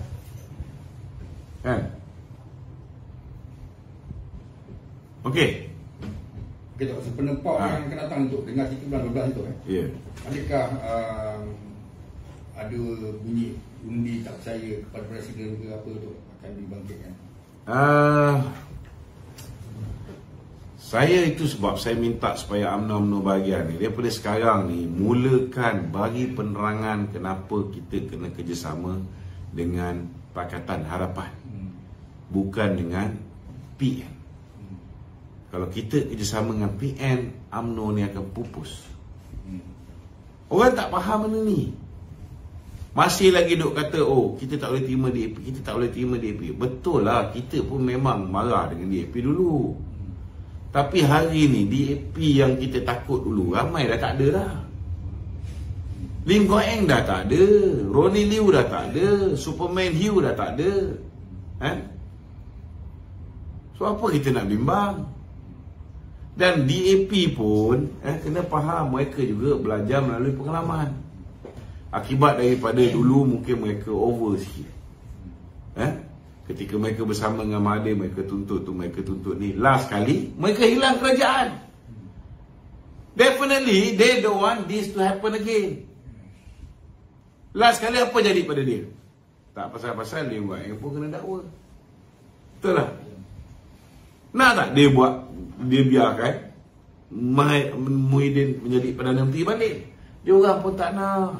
Okey. Okey, tak usah penempat yang akan datang untuk dengar cerita bulan 12 itu Ya. Adakah ada bunyi undi tak percaya kepada Presiden ke apa tu akan dibangkitkan? Saya itu sebab saya minta supaya UMNO bahagian ni daripada sekarang ni mulakan bagi penerangan kenapa kita kena kerjasama dengan Pakatan Harapan, bukan dengan PN. Kalau kita kerjasama dengan PN, UMNO ni akan pupus. Orang tak faham benda ni. Masih lagi duk kata, oh kita tak boleh terima DAP, kita tak boleh terima DAP. Betul lah, kita pun memang marah dengan DAP dulu. Tapi hari ni DAP yang kita takut dulu ramai dah tak ada dah. Lim Kok Eng dah tak ada, Ronnie Liu dah tak ada, Superman Hugh dah tak ada. So apa kita nak bimbang? Dan DAP pun kena faham mereka juga belajar melalui pengalaman. Akibat daripada dulu mungkin mereka over sikit. Ketika mereka bersama dengan Mahathir, mereka tuntut tu, mereka tuntut ni. Last kali, mereka hilang kerajaan. Definitely, they don't want this to happen again. Last kali apa jadi pada dia? Tak pasal-pasal dia buat yang pun kena dakwa. Betul lah. Nak tak dia biarkan Muhyiddin menjadi Perdana Menteri balik? Dia orang pun tak nak.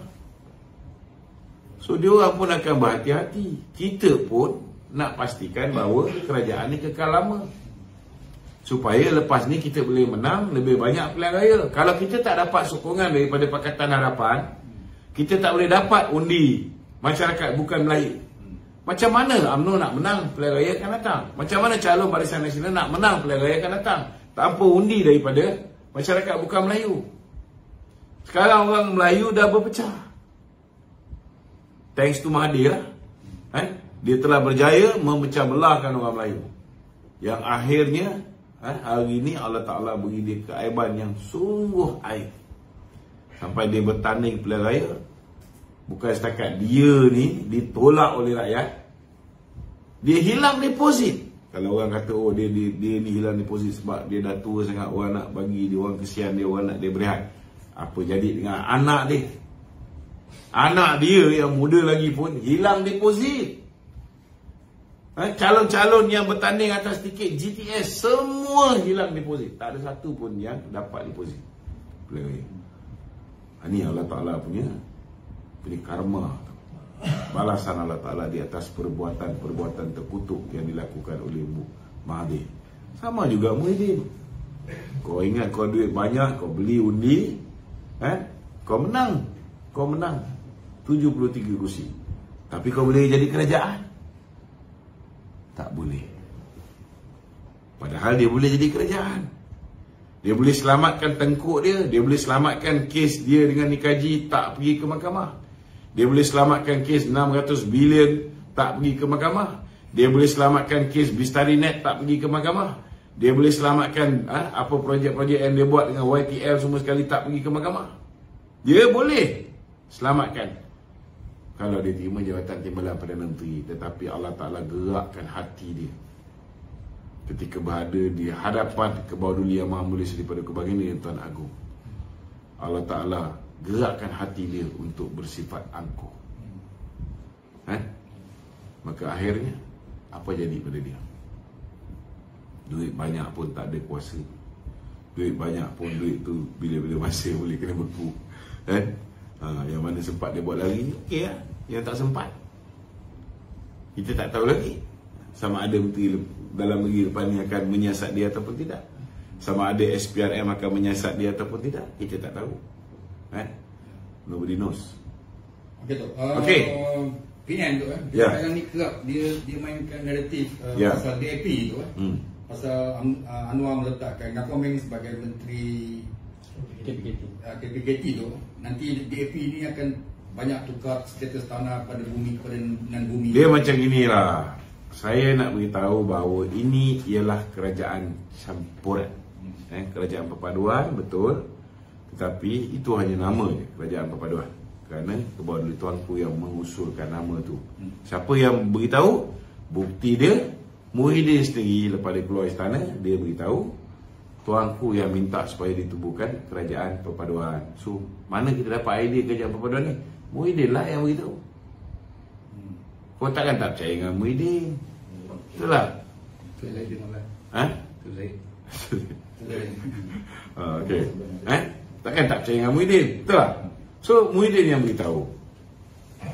So dia orang pun akan berhati-hati. Kita pun nak pastikan bahawa kerajaan ni kekal lama, supaya lepas ni kita boleh menang lebih banyak pilihan raya. Kalau kita tak dapat sokongan daripada Pakatan Harapan, kita tak boleh dapat undi masyarakat bukan Melayu. Macam mana UMNO nak menang pilihan raya akan datang? Macam mana calon Barisan Nasional nak menang pilihan raya akan datang tanpa undi daripada masyarakat bukan Melayu? Sekarang orang Melayu dah berpecah. Thanks to Mahathir lah. Dia telah berjaya memecah belahkan orang Melayu. Yang akhirnya hari ini Allah Ta'ala beri dia keaiban yang sungguh aib. sampai dia bertanding pilihan raya, bukan setakat dia ni ditolak oleh rakyat, dia hilang deposit. Kalau orang kata oh dia ni hilang deposit sebab dia dah tua sangat, orang nak bagi dia, orang kesian dia, orang nak dia berehat. Apa jadi dengan anak dia? Anak dia yang muda lagi pun hilang deposit. Calon-calon yang bertanding atas tiket GTS semua hilang deposit. Tak ada satu pun yang dapat deposit. Ini Allah Ta'ala punya karma, balasan Allah Ta'ala di atas perbuatan-perbuatan terkutuk yang dilakukan oleh Mahathir. Sama juga Muhyiddin. Kau ingat kau duit banyak, kau beli undi, kau menang 73 kursi, tapi kau boleh jadi kerajaan? Tak boleh. Padahal dia boleh jadi kerajaan. Dia boleh selamatkan tengkuk dia, dia boleh selamatkan kes dia dengan dikaji tak pergi ke mahkamah. Dia boleh selamatkan kes 600 bilion tak pergi ke mahkamah. Dia boleh selamatkan kes Bistarinet tak pergi ke mahkamah. Dia boleh selamatkan apa projek-projek yang dia buat dengan YTL semua sekali tak pergi ke mahkamah. Dia boleh selamatkan kalau dia terima jawatan timbalan Perdana Menteri. Tetapi Allah Ta'ala gerakkan hati dia ketika berada di hadapan Kebauduli Yang Maha Mulia daripada kebaginda Tuan Agung. Allah Ta'ala gerakkan hati dia untuk bersifat angkuh. Maka akhirnya apa jadi pada dia? Duit banyak pun tak ada kuasa. Duit banyak pun duit tu bila-bila masa boleh kena beku. Yang mana sempat dia buat lari, okey lah. Yang tak sempat, kita tak tahu lagi sama ada menteri dalam negeri depan ni akan menyiasat dia ataupun tidak. Sama ada SPRM akan menyiasat dia ataupun tidak, kita tak tahu. Nobody knows. Okey tu. Okey. PN tu sekarang ni kerap dia mainkan naratif pasal DAP tu pasal Anwar meletakkan Ngakomeng sebagai menteri KPKT tu, nanti DAP ni akan banyak tukar status tanah pada bumi kepada non-bumi. Dia macam inilah. Saya nak beritahu bahawa ini ialah kerajaan campuran. Kerajaan perpaduan, betul. Tetapi itu hanya nama je, kerajaan perpaduan. Kerana Kebauduli Tuanku yang mengusulkan nama tu. Siapa yang beritahu? Bukti dia, Muhyiddin sendiri lepas dia keluar istana, dia beritahu Tuanku yang minta supaya ditubuhkan kerajaan perpaduan. So, mana kita dapat idea kerajaan perpaduan ni? Muhyiddin lah yang beritahu. Kau takkan tak percaya dengan Muhyiddin? Betul lah. Okey. Takkan tak percaya dengan Muhyiddin? Betul lah. So Muhyiddin yang beritahu.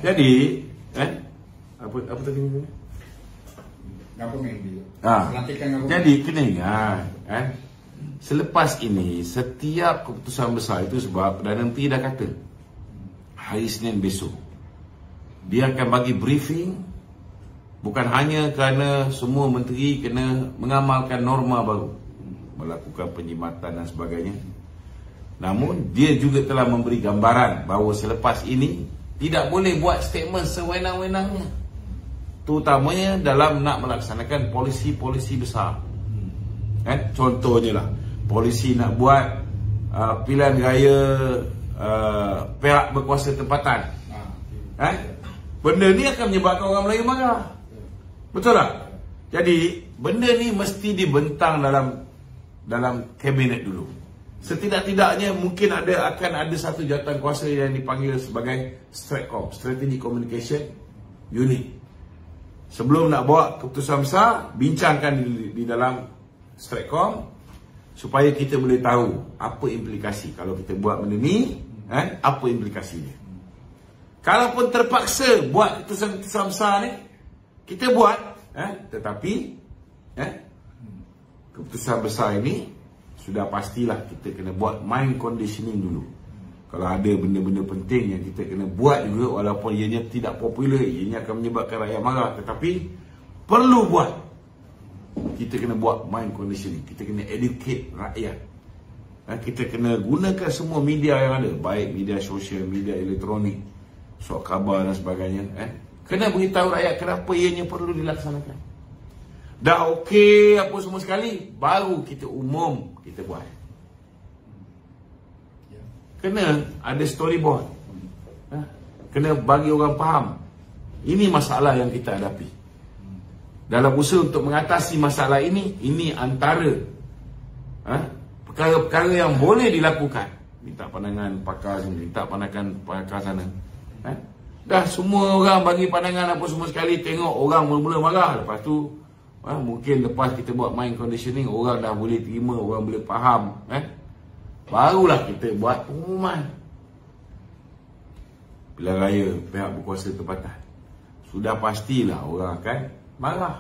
Jadi apa tadi ni? Jadi kena ingat selepas ini setiap keputusan besar itu sebab Perdana Menteri dah kata hari Isnin besok dia akan bagi briefing, bukan hanya kerana semua menteri kena mengamalkan norma baru, melakukan penjimatan dan sebagainya, namun dia juga telah memberi gambaran bahawa selepas ini tidak boleh buat statement sewenang-wenangnya, terutamanya dalam nak melaksanakan polisi-polisi besar. Contohnya lah, polisi nak buat pilihan raya pihak berkuasa tempatan. Benda ni akan menyebabkan orang Melayu marah. Betul tak? Jadi benda ni mesti dibentang dalam kabinet dulu. Setidak-tidaknya mungkin akan ada satu jawatan kuasa yang dipanggil sebagai STRATCOM, Strategic Communication Unit. Sebelum nak bawa keputusan besar, bincangkan di dalam STRATCOM supaya kita boleh tahu apa implikasi kalau kita buat benda ni, apa implikasinya. Kalaupun terpaksa buat keputusan besar ni, kita buat, tetapi keputusan besar ini sudah pastilah kita kena buat mind conditioning dulu. Kalau ada benda-benda penting yang kita kena buat juga, walaupun ianya tidak popular, ianya akan menyebabkan rakyat marah, tetapi perlu buat. Kita kena buat mind conditioning, kita kena educate rakyat. Kita kena gunakan semua media yang ada, baik media sosial, media elektronik, surat khabar dan sebagainya. Kena beritahu rakyat kenapa ianya perlu dilaksanakan. Dah okey apa semua sekali, baru kita umum kita buat. kena ada storyboard. Kena bagi orang faham. Ini masalah yang kita hadapi. Dalam usaha untuk mengatasi masalah ini antara perkara-perkara yang boleh dilakukan. Minta pandangan pakar sini, minta pandangan pakar sana. Dah semua orang bagi pandangan apa semua sekali, tengok orang mula-mula marah. Lepas tu mungkin lepas kita buat mind conditioning, orang dah boleh terima, orang boleh faham, barulah kita buat pengumuman. Pilihan raya pihak berkuasa tempatan, sudah pastilah orang akan marah.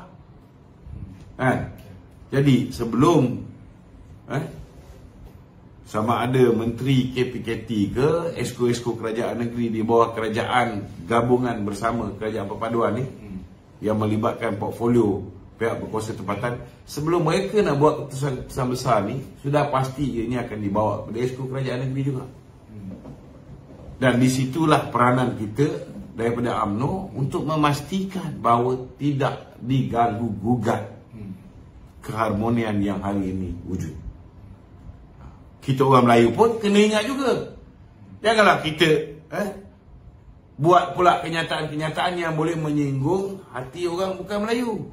Jadi sebelum sama ada menteri KPKT ke esko-esko kerajaan negeri di bawah kerajaan gabungan bersama kerajaan perpaduan ni yang melibatkan portfolio pihak berkuasa tempatan, sebelum mereka nak buat keputusan besar ni, sudah pasti ianya akan dibawa kepada esko kerajaan negeri juga. Dan disitulah peranan kita daripada UMNO untuk memastikan bahawa tidak diganggu-gugat keharmonian yang hari ini wujud. Kita orang Melayu pun kena ingat juga. Janganlah kita buat pula kenyataan-kenyataan yang boleh menyinggung hati orang bukan Melayu.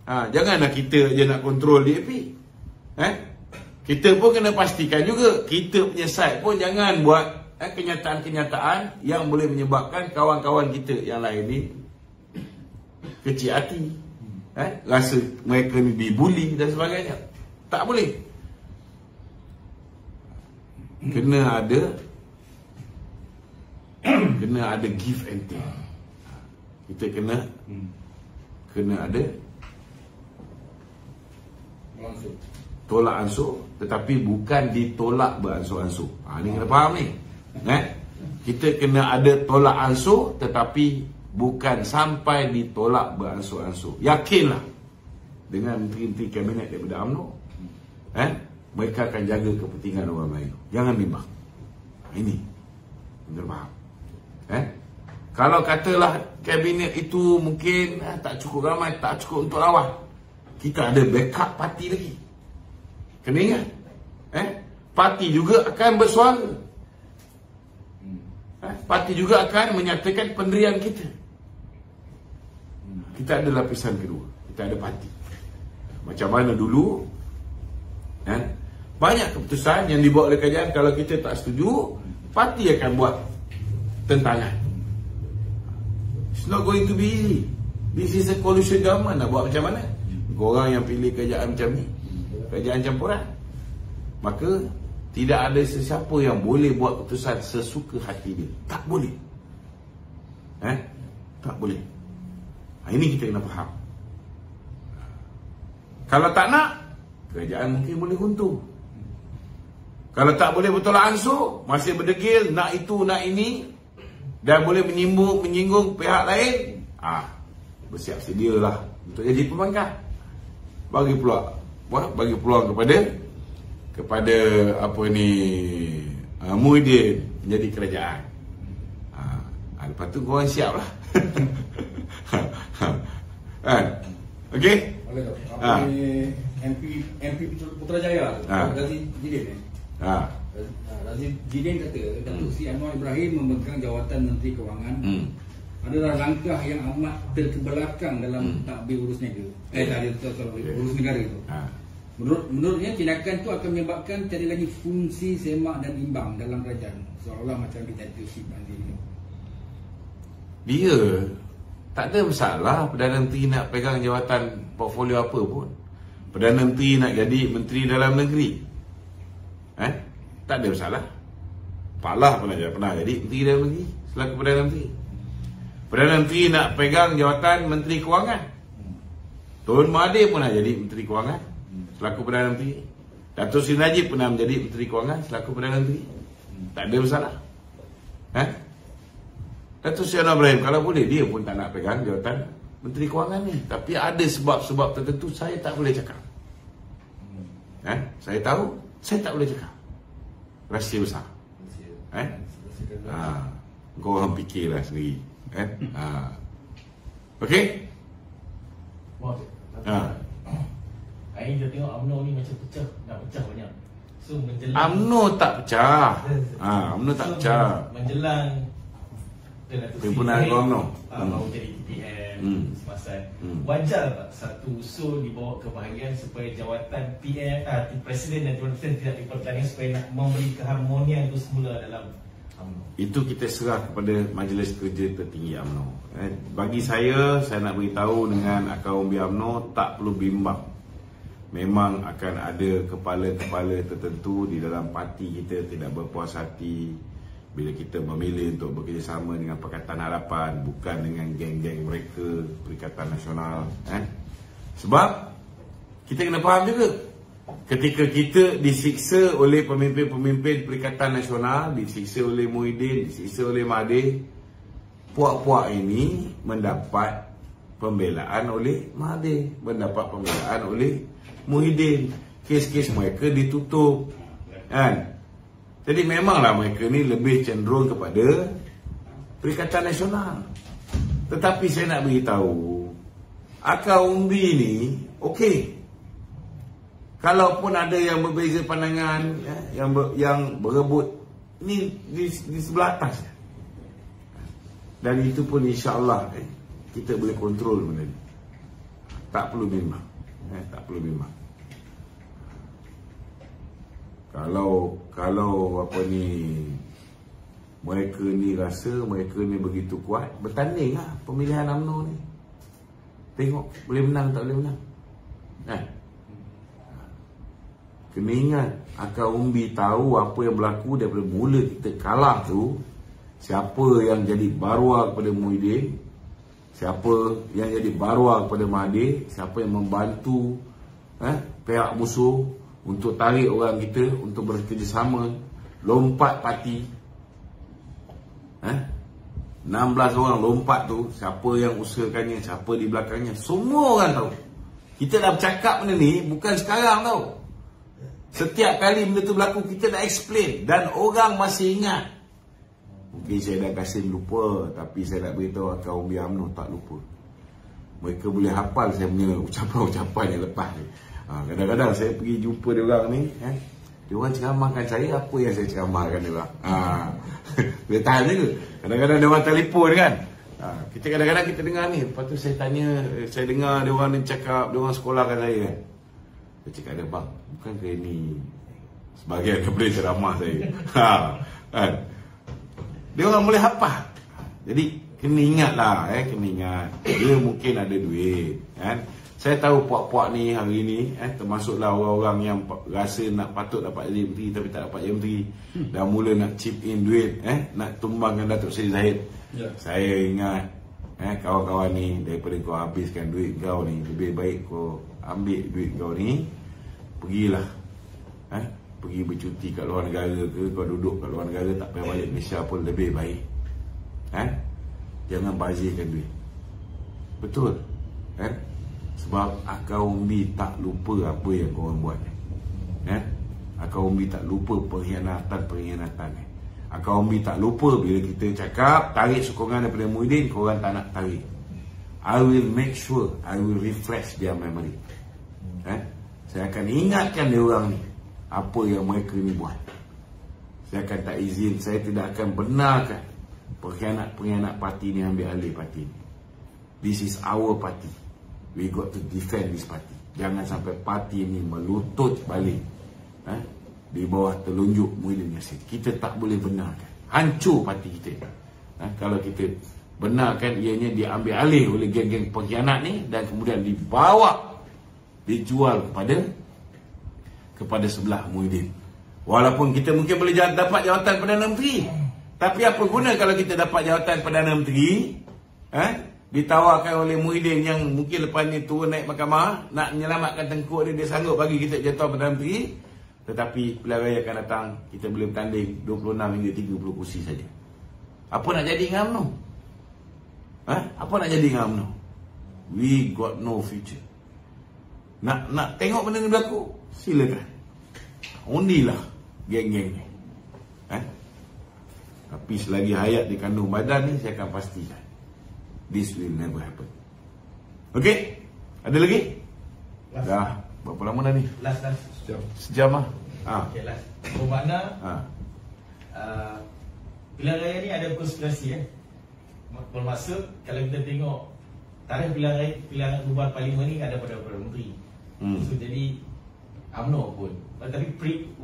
Janganlah kita je nak kontrol DAP. Kita pun kena pastikan juga kita punya side pun jangan buat kenyataan-kenyataan yang boleh menyebabkan kawan-kawan kita yang lain ni kecil hati, rasa mereka ni dibuli dan sebagainya. Tak boleh. Kena ada give and take. Kita kena ada tolak ansur, tetapi bukan ditolak beransur-ansur. Ni kena faham ni. Kita kena ada tolak ansur, tetapi bukan sampai ditolak beransur-ansur. Yakinlah dengan menteri-menteri kabinet daripada UMNO, mereka akan jaga kepentingan orang Melayu. Jangan bimbang. Ini kena faham. Kalau katalah kabinet itu mungkin tak cukup ramai, tak cukup untuk lawan, kita ada backup parti lagi. Kena ingat, parti juga akan bersuara. Parti juga akan menyatakan pendirian kita. Kita ada lapisan kedua, kita ada parti. Macam mana dulu, banyak keputusan yang dibuat oleh kerajaan, kalau kita tak setuju, parti akan buat tentangan. It's not going to be easy. This is a coalition government. Nak buat macam mana? Korang yang pilih kerajaan macam ni, kerajaan campuran, maka tidak ada sesiapa yang boleh buat keputusan sesuka hati dia. Tak boleh. Tak boleh. Ini kita kena faham. Kalau tak nak, kerajaan mungkin boleh huntung. Kalau tak boleh bertolak ansur, masih berdegil nak itu nak ini, dan boleh menyinggung pihak lain, bersiap sedialah untuk jadi pembangkang. Bagi peluang kepada apa ni, Muhyiddin menjadi kerajaan. Lepas tu korang siap lah. Okey. Apa ni MP Putrajaya Razif Jidin Razif Jidin kata Datuk Seri Anwar Ibrahim memegang jawatan Menteri Kewangan adalah langkah yang amat terkebelakang dalam takbir urus negara. Urus negara itu. Menurutnya tindakan itu akan menyebabkan tiada lagi fungsi semak dan imbang dalam kerajaan, seolah macam dictatorship nanti. Dia tak ada masalah Perdana Menteri nak pegang jawatan portfolio apa pun. Perdana Menteri nak jadi Menteri Dalam Negeri, tak ada masalah. Pak Lah pernah jadi Menteri Dalam Negeri selaku Perdana Menteri. Perdana Menteri nak pegang jawatan Menteri Kewangan, Tun Mahathir pun nak jadi Menteri Kewangan selaku Perdana Menteri. Datuk Seri Najib pernah menjadi Menteri Kewangan selaku Perdana Menteri. Tak ada masalah. Datuk Seri Anwar Ibrahim kalau boleh, dia pun tak nak pegang jawatan Menteri Kewangan ni. Tapi ada sebab-sebab tertentu saya tak boleh cakap. Saya tahu, saya tak boleh cakap. Rahsia besar. Kau orang fikirlah sendiri. Okey? Hari ni kita tengok UMNO ni macam pecah, nak pecah banyak. So menjelang UMNO tak pecah. UMNO tak pecah. Menjelang Perhimpunan UMNO baru jadi TPM semasa. Wajar tak satu usul dibawa ke bahagian supaya jawatan PM Presiden dan Tuan Presiden tidak dipertandingkan supaya nak memberi keharmonian itu semula dalam UMNO. Itu kita serah kepada Majlis Kerja Tertinggi UMNO. Bagi saya nak beritahu dengan akar umbi UMNO tak perlu bimbang. Memang akan ada kepala-kepala tertentu di dalam parti kita tidak berpuas hati bila kita memilih untuk bekerjasama dengan Pakatan Harapan, bukan dengan geng-geng mereka, Perikatan Nasional. Sebab kita kena faham juga, ketika kita disiksa oleh pemimpin-pemimpin Perikatan Nasional, disiksa oleh Muhyiddin, disiksa oleh Mahathir, puak-puak ini mendapat pembelaan oleh Mahathir, mendapat pembelaan oleh Muhyiddin. Kes-kes mereka ditutup, kan? Jadi memanglah mereka ni lebih cenderung kepada Perikatan Nasional. Tetapi saya nak beritahu, akar umbi ni okey. Kalaupun ada yang berbeza pandangan, yang berebut, ni di sebelah atas. Dan itu pun insya-Allah kita boleh kontrol benda ni. Tak perlu bimbang. Tak perlu bimbang. Kalau apa ni, mereka ni rasa mereka ni begitu kuat, bertanding lah pemilihan UMNO ni. Tengok boleh menang tak boleh menang. Kena ingat, akar umbi tahu apa yang berlaku daripada mula kita kalah tu. Siapa yang jadi baruah kepada Muhyiddin, siapa yang jadi baruah kepada Mahathir, siapa yang membantu pihak musuh untuk tarik orang kita untuk bekerjasama, lompat parti. 16 orang lompat tu, siapa yang usahakannya, siapa di belakangnya, semua orang tahu. Kita dah bercakap benda ni bukan sekarang tau. Setiap kali benda tu berlaku kita dah explain dan orang masih ingat. Mungkin saya dah kasih lupa, tapi saya nak beritahu akar umbi UMNO tak lupa. Mereka boleh hafal saya punya ucapan-ucapan yang lepas ni. Kadang-kadang saya pergi jumpa dia orang ni, dia orang ceramahkan saya apa yang saya ceramahkan dia orang. Dia tahan juga. Kadang-kadang dia orang telefon kan. Kita kadang-kadang kita dengar ni, lepas tu saya tanya, saya dengar dia orang ni cakap, dia orang sekolahkan saya kan. Saya cakap dia, bang, bukankah ini sebahagian daripada ceramah saya? Kan? Dia orang boleh hafal. Jadi kena ingatlah, kena ingat. Dia mungkin ada duit, kan? Saya tahu puak-puak ni hari ni, termasuklah orang-orang yang rasa patut dapat jadi menteri tapi tak dapat jadi menteri, dah mula nak chip in duit, nak tumbangkan Datuk Seri Zahid. Saya ingat, kawan-kawan ni, daripada kau habiskan duit kau ni, lebih baik kau ambil duit kau ni, pergilah, pergi bercuti kat luar negara ke, kau duduk kat luar negara, tak payah balik Malaysia pun lebih baik. Jangan bazirkan duit. Betul, sebab akar umbi tak lupa apa yang korang buat. Akar umbi tak lupa pengkhianatan. Akar umbi tak lupa bila kita cakap tarik sokongan daripada Muhyiddin, korang tak nak tarik. I will make sure, I will refresh their memory. Saya akan ingatkan dia orang ni apa yang mereka ni buat. Saya akan tak izin, saya tidak akan benarkan pengkhianat parti ni ambil alih parti ni. This is our party. We got to defend this party. Jangan sampai parti ni melutut balik di bawah telunjuk Muhyiddin Yassin. Kita tak boleh benarkan. Hancur parti kita. Kalau kita benarkan ianya diambil alih oleh geng-geng pengkhianat ni dan kemudian dibawa, dijual kepada sebelah Muhyiddin. Walaupun kita mungkin boleh dapat jawatan Perdana Menteri, tapi apa guna kalau kita dapat jawatan Perdana Menteri ditawarkan oleh Muhyiddin yang mungkin lepas ni turun naik mahkamah nak menyelamatkan tengkuk dia sanggup bagi kita jawatan Perdana Menteri, tetapi pilihan raya akan datang kita boleh bertanding 26 hingga 30 kursi saja. Apa nak jadi dengan UMNO? Apa nak jadi dengan UMNO? We got no future. Nak tengok benda ni berlaku, silakan. Undilah geng-geng ni. Tapi selagi hayat di kandung badan ni, saya akan pastikan this will never happen. Okay? Ada lagi? Dah berapa lama dah ni? Last. Sejam lah. Okay lah. Bermakna pilihan raya ni ada konspirasi bermaksud kalau kita tengok tarikh pilihan bubar parlimen ni ada pada Perdana Menteri. So jadi UMNO pun. Tapi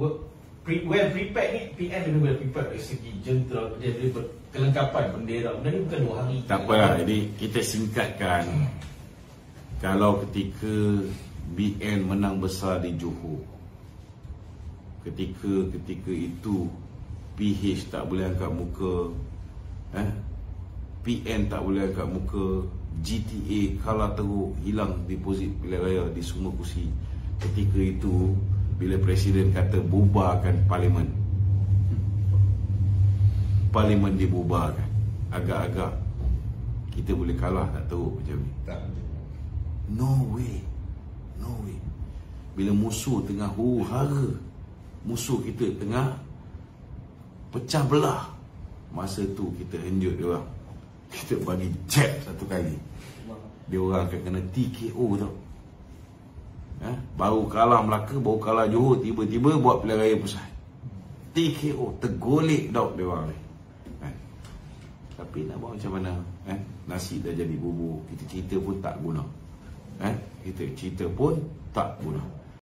well prepared ni PN lebih well prepared dari segi jentera, dari kelengkapan bendera. Benda ni bukan 2 hari. Tak apalah, jadi kita singkatkan. Kalau ketika BN menang besar di Johor, ketika itu PH tak boleh angkat muka, PN tak boleh angkat muka, GTA kalah teruk, hilang deposit pilihan raya di semua kursi. Ketika itu bila Presiden kata bubarkan parlimen dibubarkan, agak-agak kita boleh kalah tak teruk macam ni? Tak. No way. Bila musuh tengah huru-hara, musuh kita tengah pecah belah, masa tu kita henjut dia orang, kita bagi jab satu kali, dia orang akan kena TKO tau. Baru kalah Melaka, baru kalah Johor, tiba-tiba buat pilihan raya pusat, TKO, tergolek tau dia orang ni. Tapi nak buat macam mana? Nasi dah jadi bubur, kita cerita pun tak guna. Kita cerita pun tak guna.